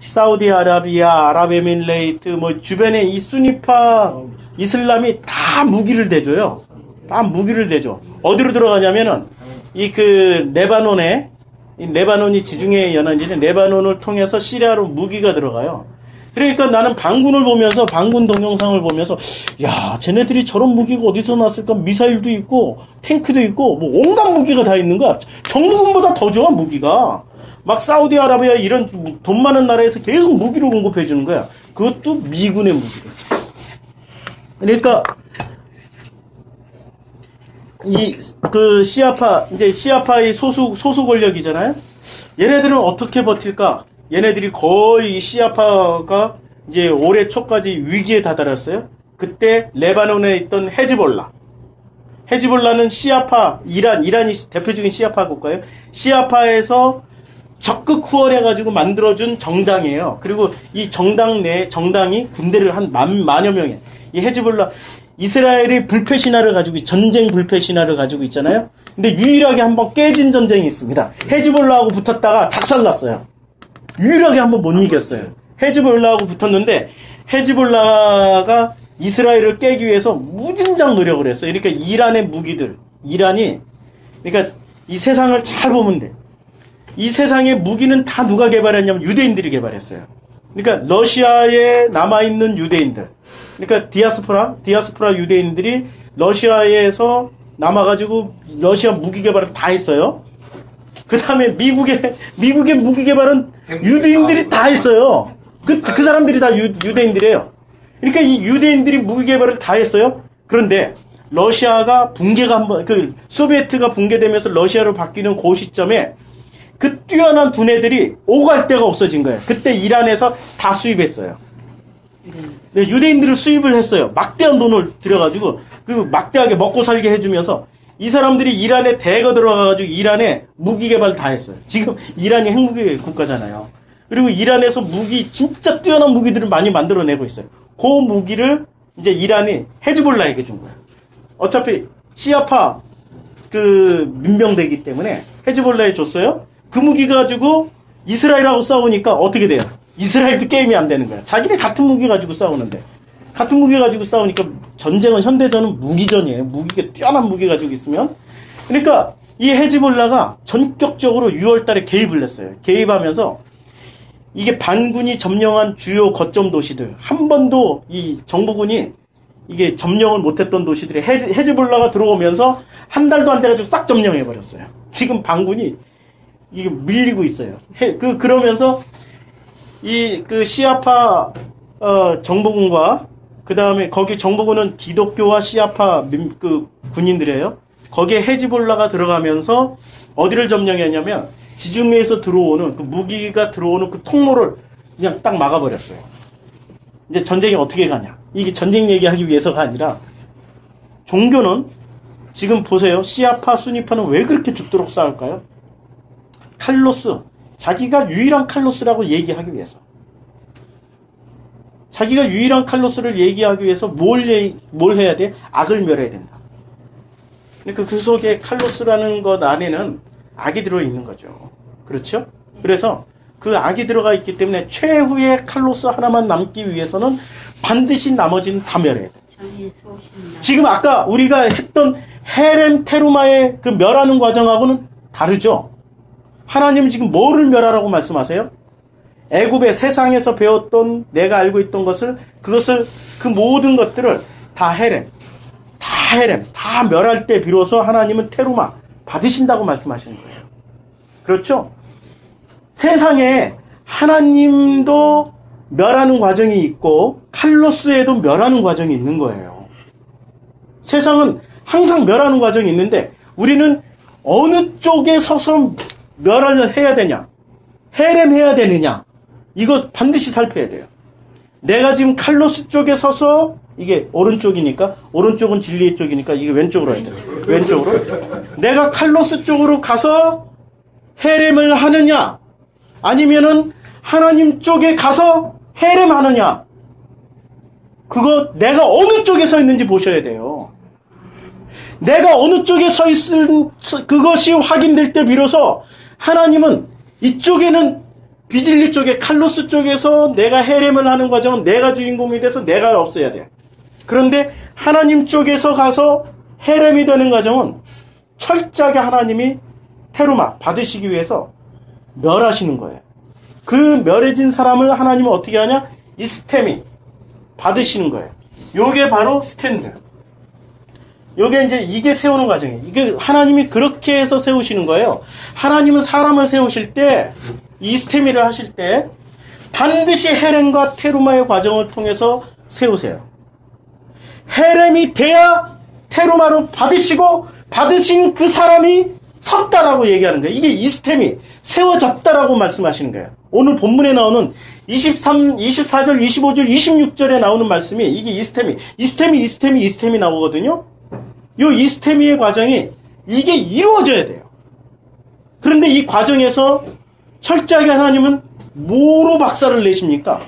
사우디아라비아, 아랍에미레이트, 주변에 이 수니파 이슬람이 다 무기를 대줘요. 다 무기를 대줘. 어디로 들어가냐면은 레바논이 지중해 연안이죠. 레바논을 통해서 시리아로 무기가 들어가요. 그러니까 나는 방군 동영상을 보면서, 야, 쟤네들이 저런 무기가 어디서 났을까? 미사일도 있고, 탱크도 있고, 온갖 무기가 다 있는 거야. 정부군보다 더 좋아, 무기가. 막 사우디아라비아 이런 돈 많은 나라에서 계속 무기를 공급해 주는 거야. 그것도 미군의 무기를. 그러니까 시아파의 소수 권력이잖아요. 얘네들은 어떻게 버틸까? 얘네들이 거의 시아파가 이제 올해 초까지 위기에 다다랐어요. 그때 레바논에 있던 헤즈볼라는 시아파, 이란이 대표적인 시아파 국가예요. 시아파에서 적극 후원해가지고 만들어준 정당이에요. 그리고 이 정당이 군대를 한 만여 명이에요. 이 헤즈볼라, 이스라엘이 전쟁 불패 신화를 가지고 있잖아요. 근데 유일하게 한번 깨진 전쟁이 있습니다. 헤즈볼라하고 붙었다가 작살났어요. 유일하게 한번 못 이겼어요. 헤즈볼라하고 붙었는데 헤즈볼라가 이스라엘을 깨기 위해서 무진장 노력을 했어요. 그러니까 이란의 무기들, 그러니까 이 세상을 잘 보면 돼. 이 세상의 무기는 다 누가 개발했냐면 유대인들이 개발했어요. 그러니까 러시아에 남아있는 유대인들, 그러니까 디아스포라 유대인들이 러시아에서 남아가지고 러시아 무기 개발을 다 했어요. 그 다음에 미국의 무기 개발은 유대인들이 다 했어요. 그 사람들이 다 유대인들이에요. 그러니까 이 유대인들이 무기 개발을 다 했어요. 그런데 러시아가 소비에트가 붕괴되면서 러시아로 바뀌는 그 시점에 그 뛰어난 두뇌들이 오갈 데가 없어진 거예요. 그때 이란에서 다 수입했어요. 네, 유대인들을 수입을 했어요. 막대한 돈을 들여가지고 막대하게 먹고 살게 해주면서 이 사람들이 이란에 대거 들어가가지고 이란에 무기 개발 다 했어요. 지금 이란이 핵무기 국가잖아요. 그리고 이란에서 진짜 뛰어난 무기들을 많이 만들어내고 있어요. 그 무기를 이제 이란이 헤즈볼라에게 준 거예요. 어차피 시아파 민병대이기 때문에 헤즈볼라에 줬어요. 그 무기 가지고 이스라엘하고 싸우니까 어떻게 돼요? 이스라엘도 게임이 안 되는 거야. 자기네 같은 무기 가지고 싸우는데. 같은 무기 가지고 싸우니까 전쟁은, 현대전은 무기전이에요. 무기가, 뛰어난 무기 가지고 있으면. 그러니까 이 헤즈볼라가 전격적으로 6월 달에 개입을 했어요. 개입하면서 이게 반군이 점령한 주요 거점 도시들, 한 번도 이 정부군이 이게 점령을 못했던 도시들에 헤즈볼라가 들어오면서 한 달도 안 돼가지고 싹 점령해버렸어요. 지금 반군이 이게 밀리고 있어요. 그러면서 시아파 정보군과 그 다음에 거기 정보군은 기독교와 시아파 군인들이에요. 거기에 헤즈볼라가 들어가면서 어디를 점령했냐면 지중해에서 들어오는 무기가 들어오는 그 통로를 그냥 딱 막아버렸어요. 이제 전쟁이 어떻게 가냐? 이게 전쟁 얘기하기 위해서가 아니라 종교는 지금 보세요. 시아파, 수니파는 왜 그렇게 죽도록 싸울까요? 칼로스, 자기가 유일한 칼로스라고 얘기하기 위해서. 자기가 유일한 칼로스를 얘기하기 위해서 뭘 해야 돼? 악을 멸해야 된다. 그러니까 그 속에 칼로스라는 것 안에는 악이 들어있는 거죠. 그렇죠? 그래서 그 악이 들어가 있기 때문에 최후의 칼로스 하나만 남기 위해서는 반드시 나머지는 다 멸해야 돼. 지금 아까 우리가 했던 헤렘 테루마의 그 멸하는 과정하고는 다르죠? 하나님은 지금 뭐를 멸하라고 말씀하세요? 애굽의 세상에서 배웠던 내가 알고 있던 것을, 그 모든 것들을 다 헤렘, 다 멸할 때 비로소 하나님은 테루마 받으신다고 말씀하시는 거예요. 그렇죠? 세상에 하나님도 멸하는 과정이 있고 칼로스에도 멸하는 과정이 있는 거예요. 세상은 항상 멸하는 과정이 있는데 우리는 어느 쪽에 서서 멸하려 해야 되냐, 헤렘해야 되느냐, 이거 반드시 살펴야 돼요. 내가 지금 칼로스 쪽에 서서, 이게 오른쪽이니까, 오른쪽은 진리의 쪽이니까 이게 왼쪽으로 해야 돼요. 왼쪽으로. 내가 칼로스 쪽으로 가서 헤렘을 하느냐, 아니면은 하나님 쪽에 가서 헤렘하느냐, 그거 내가 어느 쪽에 서 있는지 보셔야 돼요. 내가 어느 쪽에 서 있을 그것이 확인될 때 비로소 하나님은 이쪽에는 비진리 쪽에 칼로스 쪽에서 내가 헤렘을 하는 과정은 내가 주인공이 돼서 내가 없어야 돼. 그런데 하나님 쪽에서 가서 헤렘이 되는 과정은 철저하게 하나님이 테루마 받으시기 위해서 멸하시는 거예요. 그 멸해진 사람을 하나님은 어떻게 하냐? 이스테미 받으시는 거예요. 요게 바로 스탠드. 요게 이제 이게 세우는 과정이에요. 이게 하나님이 그렇게 해서 세우시는 거예요. 하나님은 사람을 세우실 때, 이스테미를 하실 때 반드시 헤렘과 테루마의 과정을 통해서 세우세요. 헤렘이 돼야 테루마로 받으시고 받으신 그 사람이 섰다라고 얘기하는 거예요. 이게 이스템이 세워졌다라고 말씀하시는 거예요. 오늘 본문에 나오는 23, 24절, 25절, 26절에 나오는 말씀이 이게 이스템이 나오거든요. 요 이스테미의 과정이 이게 이루어져야 돼요. 그런데 이 과정에서 철저하게 하나님은 뭐로 박살을 내십니까?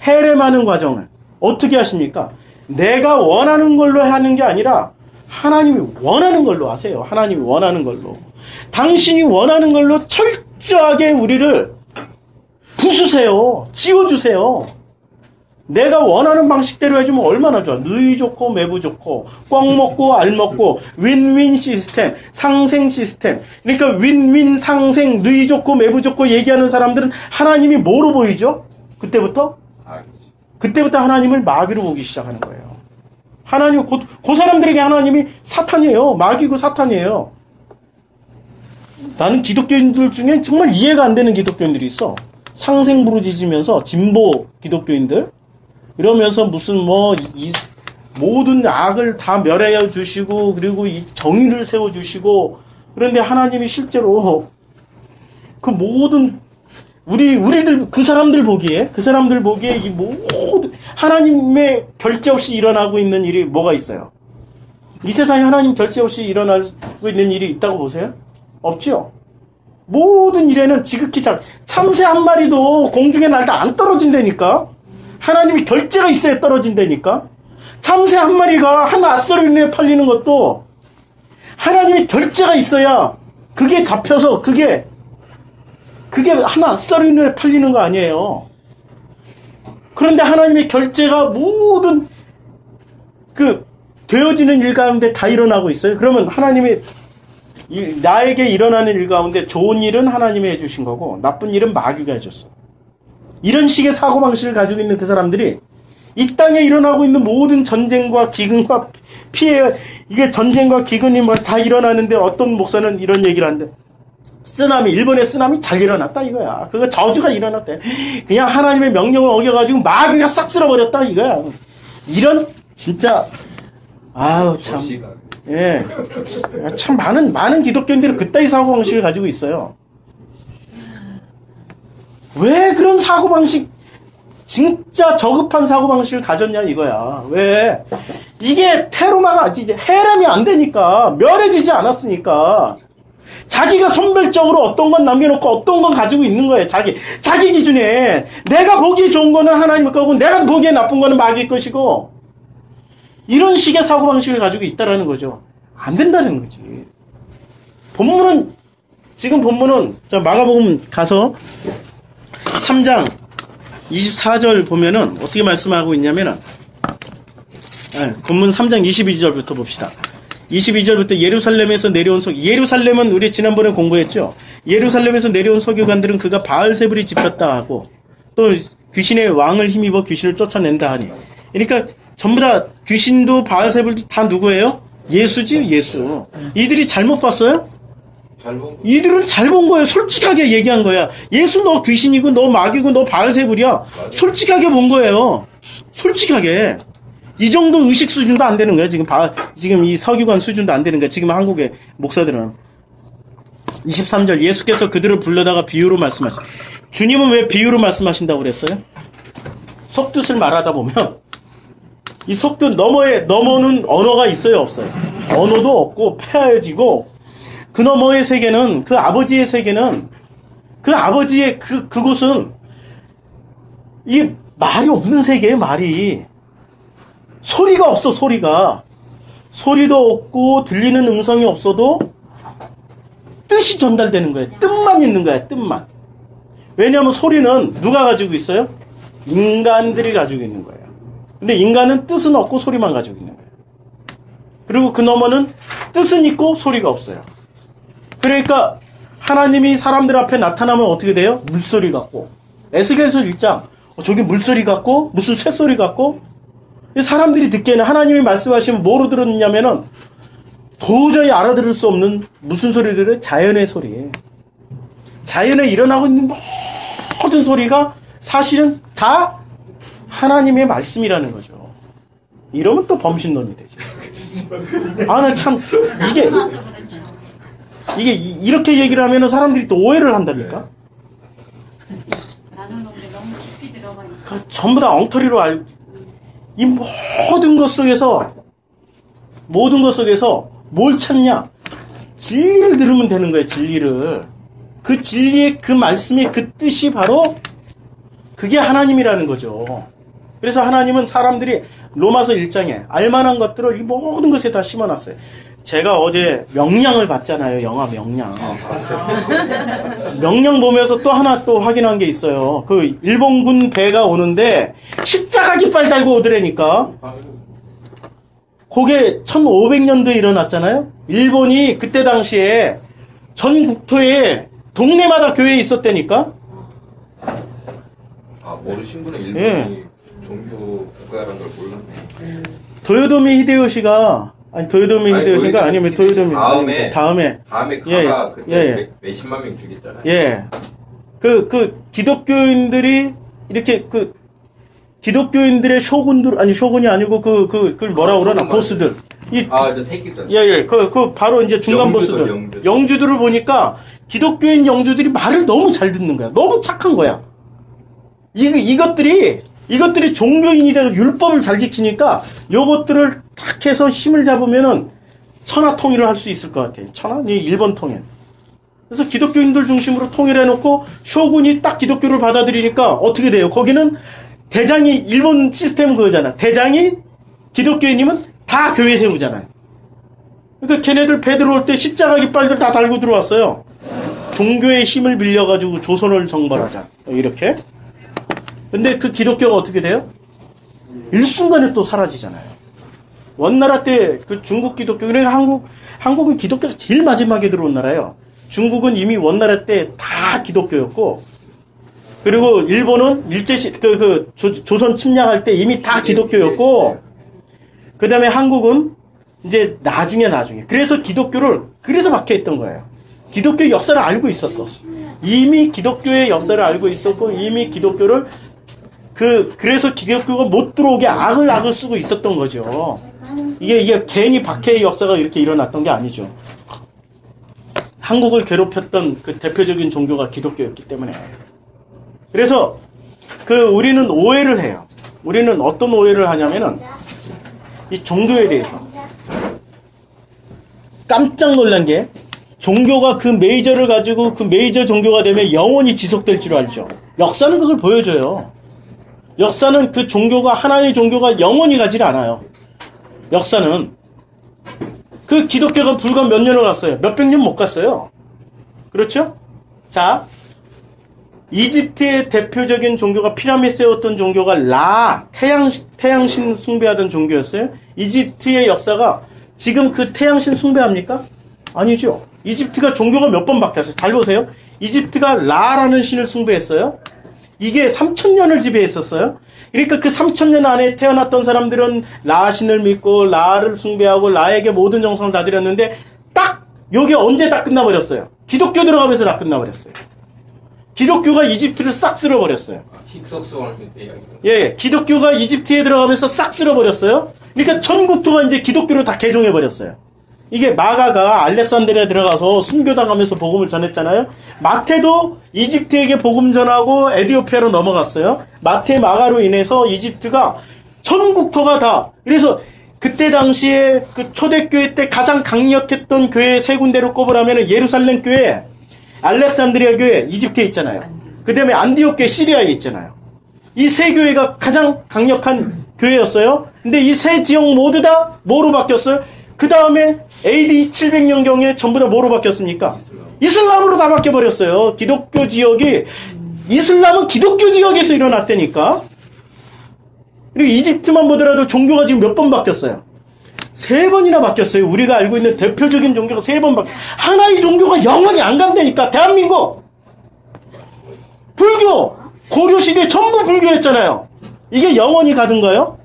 헤렘하는 과정을 어떻게 하십니까? 내가 원하는 걸로 하는 게 아니라 하나님이 원하는 걸로 하세요. 하나님이 원하는 걸로. 당신이 원하는 걸로 철저하게 우리를 부수세요. 지워주세요. 내가 원하는 방식대로 해주면 얼마나 좋아. 누이 좋고 매부 좋고 꽉 먹고 알 먹고 윈윈 시스템, 상생 시스템. 그러니까 윈윈 상생, 누이 좋고 매부 좋고 얘기하는 사람들은 하나님이 뭐로 보이죠? 그때부터 하나님을 마귀로 보기 시작하는 거예요. 하나님, 그 사람들에게 하나님이 사탄이에요. 마귀고 사탄이에요. 나는 기독교인들 중에 정말 이해가 안 되는 기독교인들이 있어. 상생 부르짖으면서 진보 기독교인들 이러면서 무슨 모든 악을 다 멸해 주시고 그리고 이 정의를 세워 주시고 그런데 하나님이 실제로 그 모든 우리들 그 사람들 보기에 이 모든 하나님의 결제 없이 일어나고 있는 일이 뭐가 있어요? 이 세상에 하나님 결제 없이 일어나고 있는 일이 있다고 보세요? 없죠? 모든 일에는 지극히 참새 한 마리도 공중에 날다 안 떨어진다니까. 하나님이 결제가 있어야 떨어진다니까. 참새 한 마리가 한 아스로 인해 팔리는 것도 하나님의 결제가 있어야 그게 잡혀서 그게 하나 썰이 눈에 팔리는 거 아니에요. 그런데 하나님의 결제가 모든 되어지는 일 가운데 다 일어나고 있어요. 그러면 하나님의 나에게 일어나는 일 가운데 좋은 일은 하나님이 해주신 거고 나쁜 일은 마귀가 해줬어. 이런 식의 사고방식을 가지고 있는 그 사람들이 이 땅에 일어나고 있는 모든 전쟁과 기근과 피해, 이게 전쟁과 기근이 뭐 다 일어나는데 어떤 목사는 이런 얘기를 하는데 일본의 쓰나미 잘 일어났다 이거야. 그거 저주가 일어났대. 그냥 하나님의 명령을 어겨가지고 마귀가 싹 쓸어버렸다 이거야. 이런 진짜 아우 참 예, 참 많은 기독교인들이 그따위 사고방식을 가지고 있어요. 왜 그런 사고방식 진짜 저급한 사고방식을 가졌냐 이거야. 왜? 이게 테로마가 이제 해람이 안 되니까 멸해지지 않았으니까 자기가 선별적으로 어떤 건 남겨놓고 어떤 건 가지고 있는 거예요. 자기 기준에 내가 보기에 좋은 거는 하나님 거고 내가 보기에 나쁜 거는 마귀 것이고 이런 식의 사고방식을 가지고 있다라는 거죠. 안 된다는 거지. 지금 본문은 마가복음 가서 3장 24절 보면은 어떻게 말씀하고 있냐면은 본문 3장 22절부터 봅시다. 22절부터 예루살렘에서 내려온 예루살렘은 우리 지난번에 공부했죠. 예루살렘에서 내려온 서기관들은 그가 바알세불이 집혔다 하고 또 귀신의 왕을 힘입어 귀신을 쫓아낸다 하니. 그러니까 전부 다 귀신도 바알세불도 다 누구예요? 예수지, 예수. 이들이 잘못 봤어요? 이들은 잘 본 거예요. 솔직하게 얘기한 거야. 예수 너 귀신이고 너 마귀고 너 바알세불이야. 솔직하게 본 거예요. 솔직하게. 이 정도 의식 수준도 안 되는 거야. 지금 이 서기관 수준도 안 되는 거야. 지금 한국의 목사들은. 23절 예수께서 그들을 불러다가 비유로 말씀하시죠. 주님은 왜 비유로 말씀하신다고 그랬어요? 속뜻을 말하다 보면 이 속뜻 넘어는 언어가 있어요, 없어요? 언어도 없고 폐하여지고 그 너머의 세계는 그 아버지의 세계는 그 아버지의 그곳은 이 말이 없는 세계예요, 말이. 소리가 없어, 소리가. 소리도 없고 들리는 음성이 없어도 뜻이 전달되는 거예요. 뜻만 있는 거야, 뜻만. 왜냐하면 소리는 누가 가지고 있어요? 인간들이 가지고 있는 거예요. 근데 인간은 뜻은 없고 소리만 가지고 있는 거예요. 그리고 그 너머는 뜻은 있고 소리가 없어요. 그러니까 하나님이 사람들 앞에 나타나면 어떻게 돼요? 물소리 같고. 에스겔서 1장 저기 물소리 같고 무슨 쇳소리 같고. 사람들이 듣기에는 하나님이 말씀하시면 뭐로 들었냐면은 도저히 알아들을 수 없는 무슨 소리들은 자연의 소리. 자연에 일어나고 있는 모든 소리가 사실은 다 하나님의 말씀이라는 거죠. 이러면 또 범신론이 되지. 나 참 이게 이렇게 얘기를 하면은 사람들이 또 오해를 한다니까. 나누는 게 너무 깊이 들어가 있어. 전부 다 엉터리로 이 모든 것 속에서 뭘 찾냐? 진리를 들으면 되는 거예요, 진리를. 그 진리의 그 말씀의 그 뜻이 바로 그게 하나님이라는 거죠. 그래서 하나님은 사람들이 로마서 1장에 알만한 것들을 이 모든 것에 다 심어놨어요. 제가 어제 명량을 봤잖아요, 영화 명량. 명량 보면서 또 하나 또 확인한 게 있어요. 그 일본군 배가 오는데 십자가 깃발 달고 오더라니까. 그게 1500년도에 일어났잖아요. 일본이 그때 당시에 전 국토에 동네마다 교회에 있었다니까. 모르신구나. 일본이 종교 국가라는 걸 몰랐네. 도요토미 히데요시가 아니면 도요토미 다음에 카가 그때 몇십만 명 죽였잖아요. 예. 그 기독교인들이 이렇게 기독교인들의 쇼군이 아니고 그걸 뭐라 그러나 보스들. 저 새끼들. 예. 바로 이제 중간 보스들. 영주들을 보니까 기독교인 영주들이 말을 너무 잘 듣는 거야. 너무 착한 거야. 이것들이 종교인이라고 율법을 잘 지키니까 요것들을 탁 해서 힘을 잡으면은 천하 통일을 할 수 있을 것 같아요. 일본 통일. 그래서 기독교인들 중심으로 통일해놓고 쇼군이 딱 기독교를 받아들이니까 어떻게 돼요? 거기는 대장이 일본 시스템은 그거잖아. 대장이 기독교인이면 다 교회 세우잖아요. 그러니까 걔네들 배 들어올 때 십자가 깃발들 다 달고 들어왔어요. 종교의 힘을 빌려가지고 조선을 정벌하자. 이렇게. 근데 그 기독교가 어떻게 돼요? 일순간에 또 사라지잖아요. 원나라 때 그 중국 기독교, 그러니까 한국은 기독교가 제일 마지막에 들어온 나라예요. 중국은 이미 원나라 때 다 기독교였고, 그리고 일본은 조선 침략할 때 이미 다 기독교였고, 그 다음에 한국은 이제 나중에. 그래서 기독교를, 그래서 박해했던 거예요. 기독교의 역사를 알고 있었어. 이미 기독교의 역사를 알고 있었고, 이미 기독교를, 그래서 기독교가 못 들어오게 악을 쓰고 있었던 거죠. 이게 괜히 박해의 역사가 이렇게 일어났던 게 아니죠. 한국을 괴롭혔던 그 대표적인 종교가 기독교였기 때문에. 그래서 우리는 오해를 해요. 우리는 어떤 오해를 하냐면은 이 종교에 대해서 깜짝 놀란 게 종교가 그 메이저를 가지고 그 메이저 종교가 되면 영원히 지속될 줄 알죠. 역사는 그걸 보여줘요. 역사는 그 종교가 하나의 종교가 영원히 가지 않아요. 역사는 그 기독교가 불과 몇 년을 갔어요. 몇백 년 못 갔어요. 그렇죠? 자, 이집트의 대표적인 종교가 피라미드 세웠던 종교가 태양신 숭배하던 종교였어요. 이집트의 역사가 지금 그 태양신 숭배합니까? 아니죠. 이집트가 종교가 몇 번 바뀌었어요. 잘 보세요. 이집트가 라라는 신을 숭배했어요. 이게 3000년을 지배했었어요. 그러니까 그 3000년 안에 태어났던 사람들은 라 신을 믿고 라를 숭배하고 라에게 모든 정성을 다 드렸는데 딱 요게 언제 다 끝나버렸어요. 기독교 들어가면서 다 끝나버렸어요. 기독교가 이집트를 싹 쓸어버렸어요. 힉석스왕 때 이야기. 예, 기독교가 이집트에 들어가면서 싹 쓸어버렸어요. 그러니까 전국토가 이제 기독교로 다 개종해버렸어요. 이게 마가가 알렉산드리아에 들어가서 순교당하면서 복음을 전했잖아요. 마태도 이집트에게 복음 전하고 에티오피아로 넘어갔어요. 마태 마가로 인해서 이집트가 전국토가 다. 그래서 그때 당시에 그 초대교회 때 가장 강력했던 교회 세 군데로 꼽으라면 예루살렘 교회, 알렉산드리아 교회, 이집트에 있잖아요. 그 다음에 안디옥 교회, 시리아에 있잖아요. 이 세 교회가 가장 강력한 교회였어요. 근데 이 세 지역 모두 다 뭐로 바뀌었어요? 그 다음에 AD 700년경에 전부 다 뭐로 바뀌었습니까? 이슬람으로 다 바뀌어버렸어요. 기독교 지역이, 이슬람은 기독교 지역에서 일어났다니까. 그리고 이집트만 보더라도 종교가 지금 몇 번 바뀌었어요? 3번이나 바뀌었어요. 우리가 알고 있는 대표적인 종교가 3번 하나의 종교가 영원히 안 간다니까. 대한민국! 불교! 고려시대 전부 불교였잖아요. 이게 영원히 가든가요?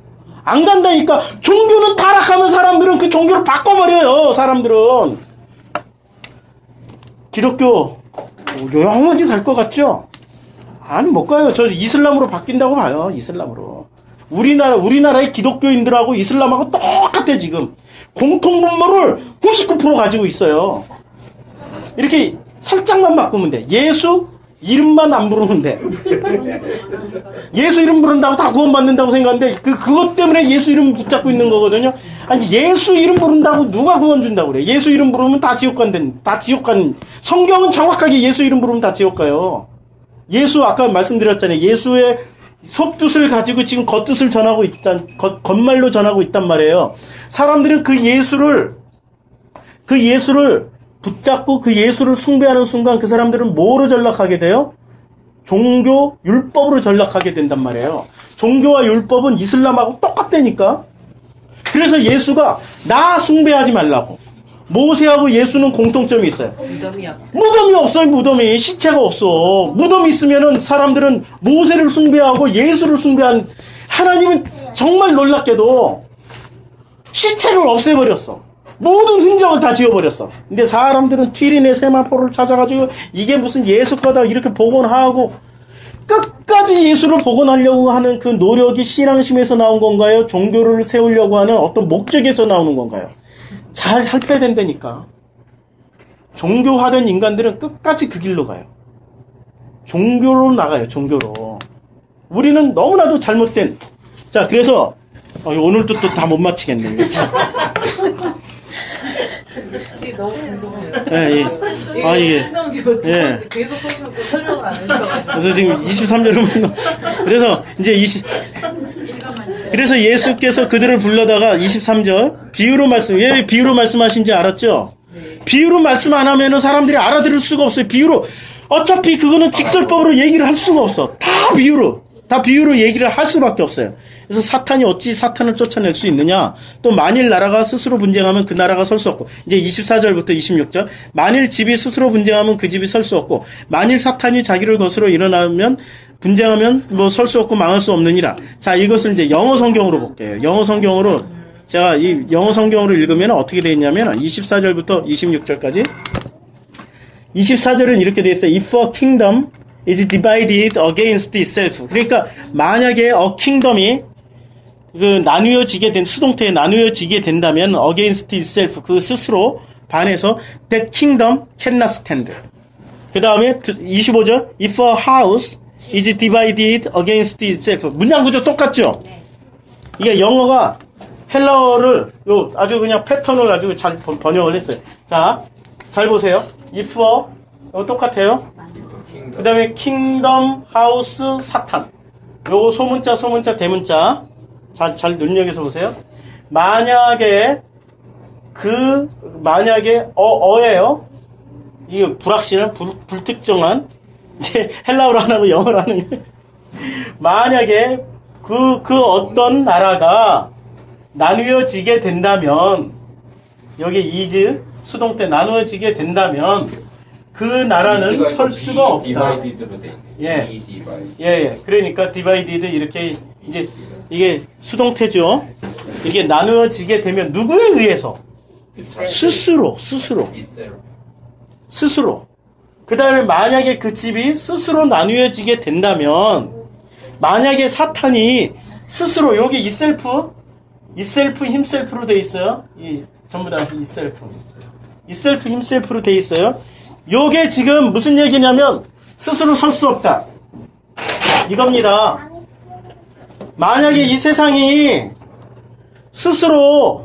안 간다니까. 종교는 타락하면 사람들은 그 종교를 바꿔버려요. 사람들은. 기독교 영원히 갈 것 같죠? 아니 못 가요. 저 이슬람으로 바뀐다고 봐요. 이슬람으로. 우리나라의 기독교인들하고 이슬람하고 똑같아 지금. 공통분모를 99% 가지고 있어요. 이렇게 살짝만 바꾸면 돼. 예수 이름만 안 부르면 돼. 예수 이름 부른다고 다 구원받는다고 생각하는데 그것 때문에 예수 이름 붙잡고 있는 거거든요. 아니 예수 이름 부른다고 누가 구원 준다고 그래. 예수 이름 부르면 다 지옥 간. 성경은 정확하게 예수 이름 부르면 다 지옥 가요. 예수 아까 말씀드렸잖아요. 예수의 속뜻을 가지고 지금 겉뜻을 전하고 겉말로 전하고 있단 말이에요. 사람들은 그 예수를 붙잡고 그 예수를 숭배하는 순간 그 사람들은 뭐로 전락하게 돼요? 종교, 율법으로 전락하게 된단 말이에요. 종교와 율법은 이슬람하고 똑같다니까. 그래서 예수가 나 숭배하지 말라고. 모세하고 예수는 공통점이 있어요. 무덤이 없어요. 무덤이. 시체가 없어. 무덤이 있으면은 사람들은 모세를 숭배하고 예수를 숭배한. 하나님은 정말 놀랍게도 시체를 없애버렸어. 모든 흔적을 다 지워버렸어. 근데 사람들은 튀린의 세마포를 찾아가지고 이게 무슨 예수 거다 이렇게 복원하고 끝까지 예수를 복원하려고 하는 그 노력이 신앙심에서 나온 건가요? 종교를 세우려고 하는 어떤 목적에서 나오는 건가요? 잘 살펴야 된다니까. 종교화된 인간들은 끝까지 그 길로 가요. 종교로 나가요. 종교로. 우리는 너무나도 잘못된. 자, 그래서 오늘도 또 다 못 마치겠네. 이거 참. 이게 너무 궁금해요. 예. 이게 예. 계속 써서 설명을 안 해주셔가지고. 그래서 지금 23년을 그래서 이제 일감만 그래서 예수께서 그들을 불러다가 23절 비유로 말씀, 왜 비유로 말씀하신지 알았죠? 비유로 말씀 안 하면은 사람들이 알아들을 수가 없어요. 비유로. 어차피 그거는 직설법으로 얘기를 할 수가 없어. 다 비유로 얘기를 할 수밖에 없어요. 그래서 사탄이 어찌 사탄을 쫓아낼 수 있느냐? 또 만일 나라가 스스로 분쟁하면 그 나라가 설 수 없고, 이제 24절부터 26절. 만일 집이 스스로 분쟁하면 그 집이 설 수 없고, 만일 사탄이 자기를 거스러 일어나면 분쟁하면 뭐 설 수 없고 망할 수 없느니라. 자, 이것을 이제 영어 성경으로 볼게요. 영어 성경으로 제가 이 영어 성경으로 읽으면 어떻게 되어 있냐면 24절부터 26절까지. 24절은 이렇게 되어 있어요. If a kingdom is divided against itself. 그러니까 만약에 a kingdom이 그 나누어지게 된 수동태에 나누어지게 된다면 against itself 그 스스로 반해서 that kingdom cannot stand. 그 다음에 25절 if a house is divided against itself. 문장 구조 똑같죠? 이게 영어가 헬라어를 요 아주 그냥 패턴을 가지고 잘 번역을 했어요. 자, 잘 보세요. if 이거 똑같아요. 그 다음에 kingdom, house, 사탄. 요 소문자, 대문자. 잘 눈여겨서 보세요. 만약에 어예요. 이 불확실한, 불특정한, 이제 헬라어로 안 하고 영어로 하는 게. 만약에 그 어떤 나라가 나누어지게 된다면, 여기 is, 수동태 나누어지게 된다면, 그 나라는 설 수가 없다. 예. 그러니까 divided 이렇게 이제 이게 수동태죠. 이게 나누어지게 되면 누구에 의해서? 스스로. 그 다음에 만약에 그 집이 스스로 나누어지게 된다면, 만약에 사탄이 스스로 여기 이셀프, 힘셀프로 돼 있어요. 전부 다 이셀프, 힘셀프로 돼 있어요. 요게 지금 무슨 얘기냐면 스스로 설 수 없다. 이겁니다. 만약에 이 세상이 스스로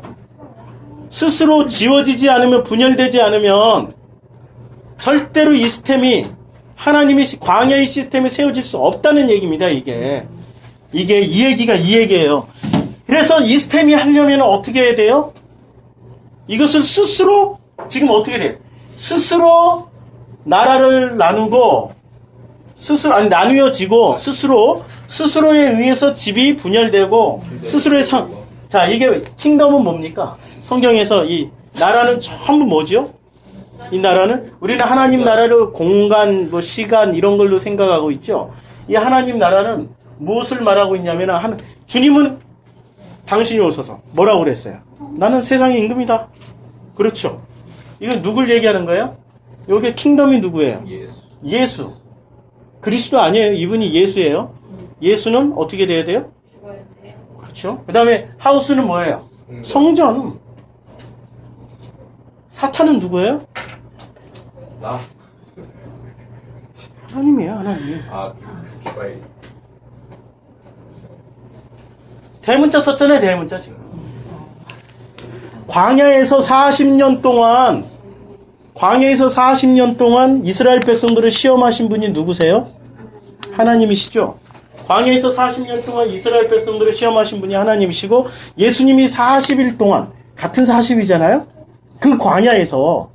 지워지지 않으면 분열되지 않으면 절대로 이 시스템이 하나님의 광야의 시스템이 세워질 수 없다는 얘기입니다. 이게 이 얘기가 이 얘기예요. 그래서 이 시스템이 하려면 어떻게 해야 돼요? 이것을 스스로 지금 어떻게 돼요? 스스로 나라를 나누고 나누어지고 스스로에 의해서 집이 분열되고 스스로의 자, 이게 킹덤은 뭡니까? 성경에서 이 나라는 전부 뭐죠? 이 나라는 우리는 하나님 나라를 공간, 뭐 시간 이런 걸로 생각하고 있죠. 이 하나님 나라는 무엇을 말하고 있냐면 주님은 당신이 오셔서 뭐라고 그랬어요? 나는 세상의 임금이다. 그렇죠. 이건 누굴 얘기하는 거예요? 여기 킹덤이 누구예요? 예수. 그리스도 아니에요. 이분이 예수예요. 예수는 어떻게 돼야 돼요? 그렇죠. 그 다음에 하우스는 뭐예요? 성전. 사탄은 누구예요? 하나님이에요. 하나님. 대문자 썼잖아요. 대문자 지금. 광야에서 40년 동안 이스라엘 백성들을 시험하신 분이 누구세요? 하나님이시죠. 광야에서 40년 동안 이스라엘 백성들을 시험하신 분이 하나님이시고 예수님이 40일 동안 같은 40이잖아요. 그 광야에서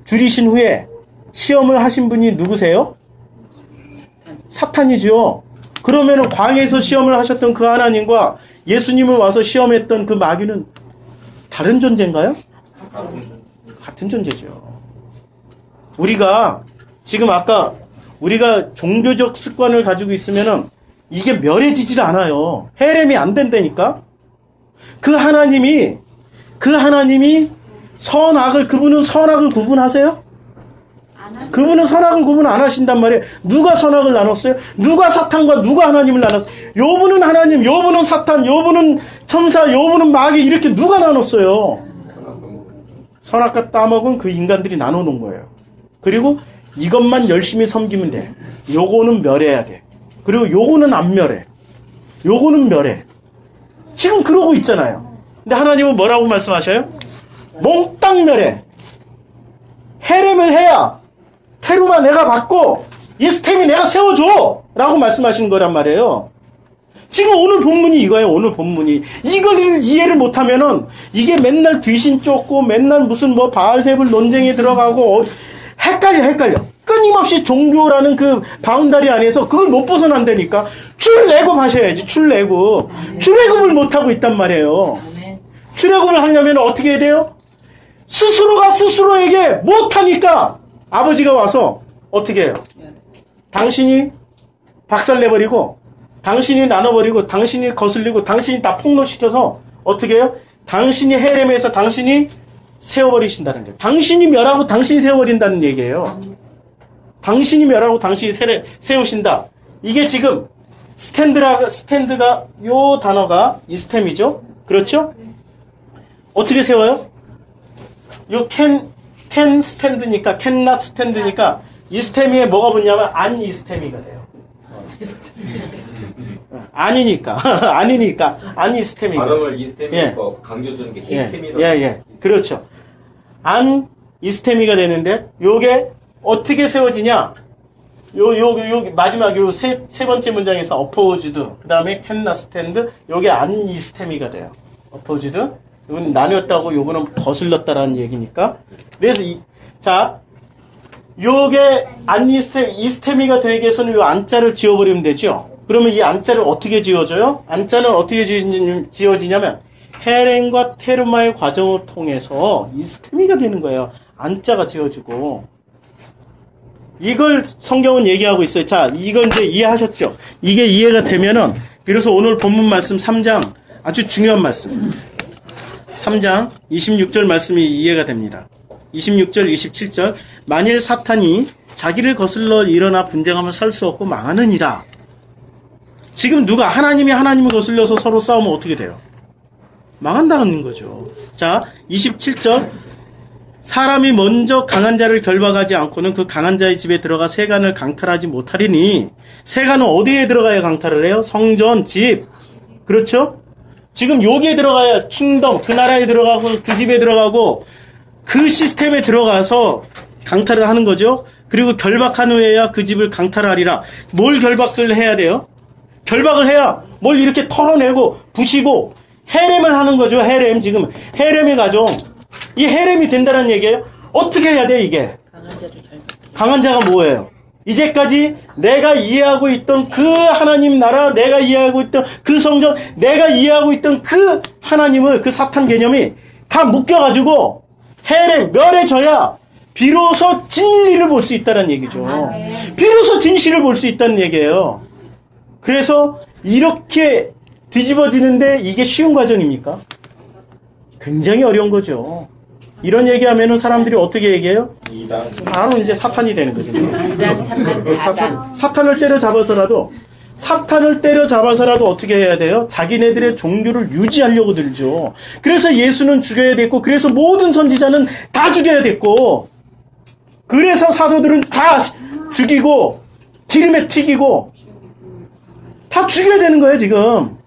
줄이신 후에 시험을 하신 분이 누구세요? 사탄이죠. 그러면은 광야에서 시험을 하셨던 그 하나님과 예수님을 와서 시험했던 그 마귀는 다른 존재인가요? 같은 존재죠. 우리가 지금 아까 우리가 종교적 습관을 가지고 있으면은 이게 멸해지질 않아요. 해렘이 안 된다니까. 그 하나님이 그분은 선악을 구분하세요? 그분은 선악을 구분 안 하신단 말이에요. 누가 선악을 나눴어요? 누가 사탄과 누가 하나님을 나눴어요? 요분은 하나님, 요분은 사탄, 요분은 천사, 요분은 마귀 이렇게 누가 나눴어요? 선악과 따먹은 그 인간들이 나눠놓은 거예요. 그리고 이것만 열심히 섬기면 돼. 요거는 멸해야 돼. 그리고 요거는 안 멸해. 요거는 멸해. 지금 그러고 있잖아요. 근데 하나님은 뭐라고 말씀하셔요? 몽땅 멸해. 해렘을 해야 테루마 내가 받고 이 스템이 내가 세워줘! 라고 말씀하시는 거란 말이에요. 지금 오늘 본문이 이거예요. 오늘 본문이. 이걸 이해를 못하면은 이게 맨날 귀신 쫓고 맨날 무슨 뭐 바알세불 논쟁에 들어가고 헷갈려. 끊임없이 종교라는 그 바운다리 안에서 그걸 못 벗어난다니까. 출애굽 하셔야지. 출애굽을 못하고 있단 말이에요. 출애굽을 하려면 어떻게 해야 돼요? 스스로가 스스로에게 못하니까 아버지가 와서 어떻게 해요? 당신이 박살내버리고 당신이 나눠버리고 당신이 거슬리고 당신이 다 폭로시켜서 어떻게 해요? 당신이 헤렘에서 당신이 세워버리신다는 거예요. 당신이 멸하고 당신이 세워버린다는 얘기예요. 당신이 멸하고 당신이 세우신다. 이게 지금 스탠드가 요 단어가 이스템이죠. 그렇죠? 어떻게 세워요? 요 캔 스탠드니까 캔낫 스탠드니까 이스테미에 뭐가 붙냐면 안 이스테미가 돼요. 아니니까 안 이스테미가. 발음을 이스테미로 강조 주는 게 히스테미로. 예. 그렇죠. 안 이스테미가 되는데 요게 어떻게 세워지냐? 요 마지막 요 세 번째 문장에서 어포즈드 그다음에 캔낫 스탠드 요게 안 이스테미가 돼요. 어포즈드 이건 나뉘었다고 요거는 거슬렀다라는 얘기니까. 그래서 요게 안 이스테미가 되기 위해서는 요 안자를 지워버리면 되죠. 그러면 이 안자를 어떻게 지워져요? 안자는 어떻게 지워지냐면 헤렌과 테르마의 과정을 통해서 이스테미가 되는 거예요. 안자가 지워지고. 이걸 성경은 얘기하고 있어요. 자, 이건 이제 이해하셨죠? 이게 이해가 되면은 비로소 오늘 본문 말씀 3장 아주 중요한 말씀. 3장 26절 말씀이 이해가 됩니다. 26절, 27절. 만일 사탄이 자기를 거슬러 일어나 분쟁하면 설 수 없고 망하느니라. 지금 누가 하나님이 하나님을 거슬려서 서로 싸우면 어떻게 돼요? 망한다는 거죠. 자, 27절. 사람이 먼저 강한 자를 결박하지 않고는 그 강한 자의 집에 들어가 세간을 강탈하지 못하리니. 세간은 어디에 들어가야 강탈을 해요? 성전, 집. 그렇죠? 지금 여기에 들어가야 킹덤, 그 나라에 들어가고 그 집에 들어가고 그 시스템에 들어가서 강탈을 하는 거죠. 그리고 결박한 후에야 그 집을 강탈하리라. 뭘 결박을 해야 돼요? 결박을 해야 뭘 이렇게 털어내고 부시고 헤렘을 하는 거죠. 헤렘. 지금 헤렘의 가정. 이 헤렘이 된다는 얘기예요. 어떻게 해야 돼 이게? 강한 자가 뭐예요? 이제까지 내가 이해하고 있던 그 하나님 나라, 내가 이해하고 있던 그 성전, 내가 이해하고 있던 그 하나님을, 그 사탄 개념이 다 묶여가지고 헤렘, 멸해져야 비로소 진리를 볼 수 있다는 얘기죠. 비로소 진실을 볼 수 있다는 얘기예요. 그래서 이렇게 뒤집어지는데 이게 쉬운 과정입니까? 굉장히 어려운 거죠. 이런 얘기하면은 사람들이 어떻게 얘기해요? 바로 이제 사탄이 되는 거죠. 사탄을 때려잡아서라도 어떻게 해야 돼요? 자기네들의 종교를 유지하려고 들죠. 그래서 예수는 죽여야 됐고, 그래서 모든 선지자는 다 죽여야 됐고, 그래서 사도들은 다 죽이고, 기름에 튀기고, 다 죽여야 되는 거예요, 지금.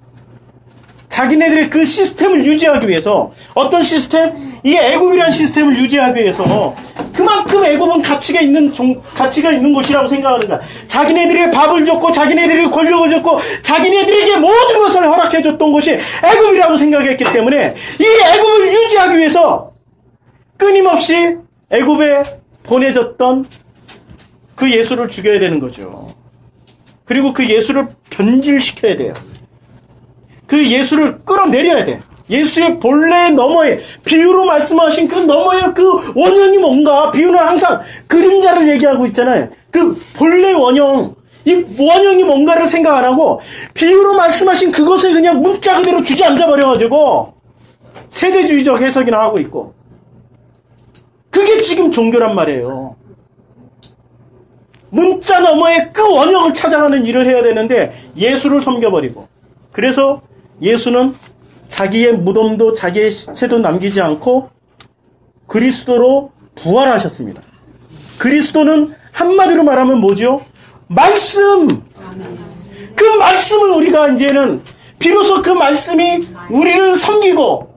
자기네들의 그 시스템을 유지하기 위해서. 어떤 시스템? 이 애굽이라는 시스템을 유지하기 위해서 그만큼 애굽은 가치가 있는 곳이라고 생각하는 거야. 자기네들의 밥을 줬고 자기네들의 권력을 줬고 자기네들에게 모든 것을 허락해줬던 곳이 애굽이라고 생각했기 때문에 이 애굽을 유지하기 위해서 끊임없이 애굽에 보내졌던 그 예수를 죽여야 되는 거죠. 그리고 그 예수를 변질시켜야 돼요. 그 예수를 끌어내려야 돼. 예수의 본래 너머에, 비유로 말씀하신 그 너머에 그 원형이 뭔가, 비유는 항상 그림자를 얘기하고 있잖아요. 그 본래 원형, 이 원형이 뭔가를 생각 안 하고, 비유로 말씀하신 그것을 그냥 문자 그대로 주저앉아 버려가지고, 세대주의적 해석이나 하고 있고. 그게 지금 종교란 말이에요. 문자 너머에 그 원형을 찾아가는 일을 해야 되는데, 예수를 섬겨버리고. 그래서 예수는 자기의 무덤도 자기의 시체도 남기지 않고 그리스도로 부활하셨습니다. 그리스도는 한마디로 말하면 뭐죠? 말씀! 그 말씀을 우리가 이제는 비로소 그 말씀이 우리를 섬기고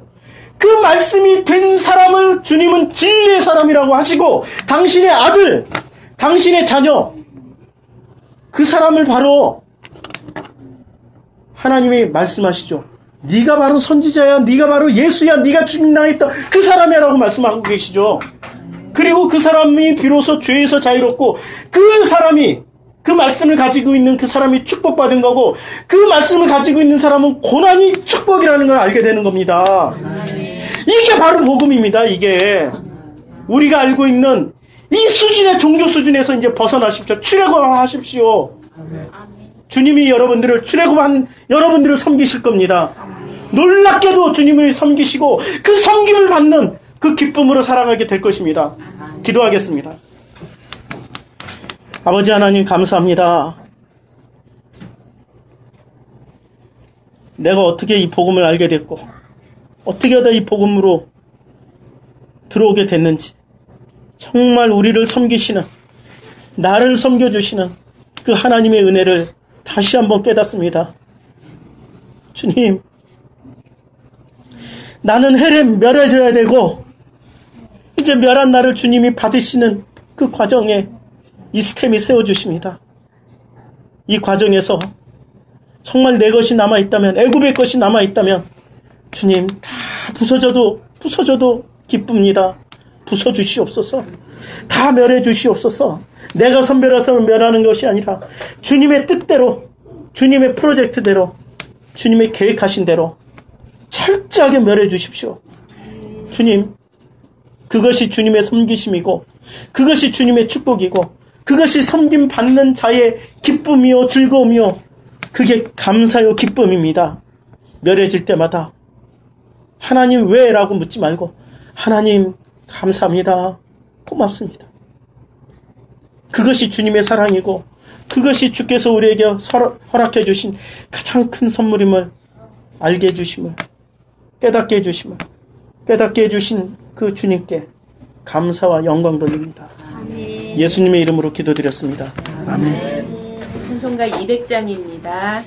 그 말씀이 된 사람을 주님은 진리의 사람이라고 하시고 당신의 아들, 당신의 자녀 그 사람을 바로 하나님이 말씀하시죠. 네가 바로 선지자야, 네가 바로 예수야, 네가 죽임당했던 그 사람이라고 말씀하고 계시죠. 그리고 그 사람이 비로소 죄에서 자유롭고 그 사람이 그 말씀을 가지고 있는 그 사람이 축복받은 거고 그 말씀을 가지고 있는 사람은 고난이 축복이라는 걸 알게 되는 겁니다. 이게 바로 복음입니다. 이게 우리가 알고 있는 이 수준의 종교 수준에서 이제 벗어나십시오. 출애굽하십시오. 주님이 여러분들을 출애굽한 여러분들을 섬기실 겁니다. 놀랍게도 주님을 섬기시고 그 섬김을 받는 그 기쁨으로 살아가게 될 것입니다. 기도하겠습니다. 아버지 하나님 감사합니다. 내가 어떻게 이 복음을 알게 됐고 어떻게 하다 이 복음으로 들어오게 됐는지 정말 우리를 섬기시는 나를 섬겨주시는 그 하나님의 은혜를 다시 한번 깨닫습니다. 주님, 나는 헬에 멸해져야 되고 이제 멸한 나를 주님이 받으시는 그 과정에 이 스템이 세워주십니다. 이 과정에서 정말 내 것이 남아있다면, 애굽의 것이 남아있다면 주님 다 부서져도 기쁩니다. 부숴주시옵소서. 다 멸해주시옵소서. 내가 선별해서 멸하는 것이 아니라 주님의 뜻대로, 주님의 프로젝트대로, 주님의 계획하신 대로 철저하게 멸해주십시오. 주님, 그것이 주님의 섬기심이고 그것이 주님의 축복이고 그것이 섬김 받는 자의 기쁨이요 즐거움이요 그게 감사요 기쁨입니다. 멸해질 때마다 하나님 왜? 라고 묻지 말고 하나님 감사합니다. 고맙습니다. 그것이 주님의 사랑이고 그것이 주께서 우리에게 허락해 주신 가장 큰 선물임을 알게 해주심을 깨닫게 해주심을 깨닫게 해주신 그 주님께 감사와 영광 돌립니다. 아멘. 예수님의 이름으로 기도드렸습니다. 아멘. 찬송가 200장입니다.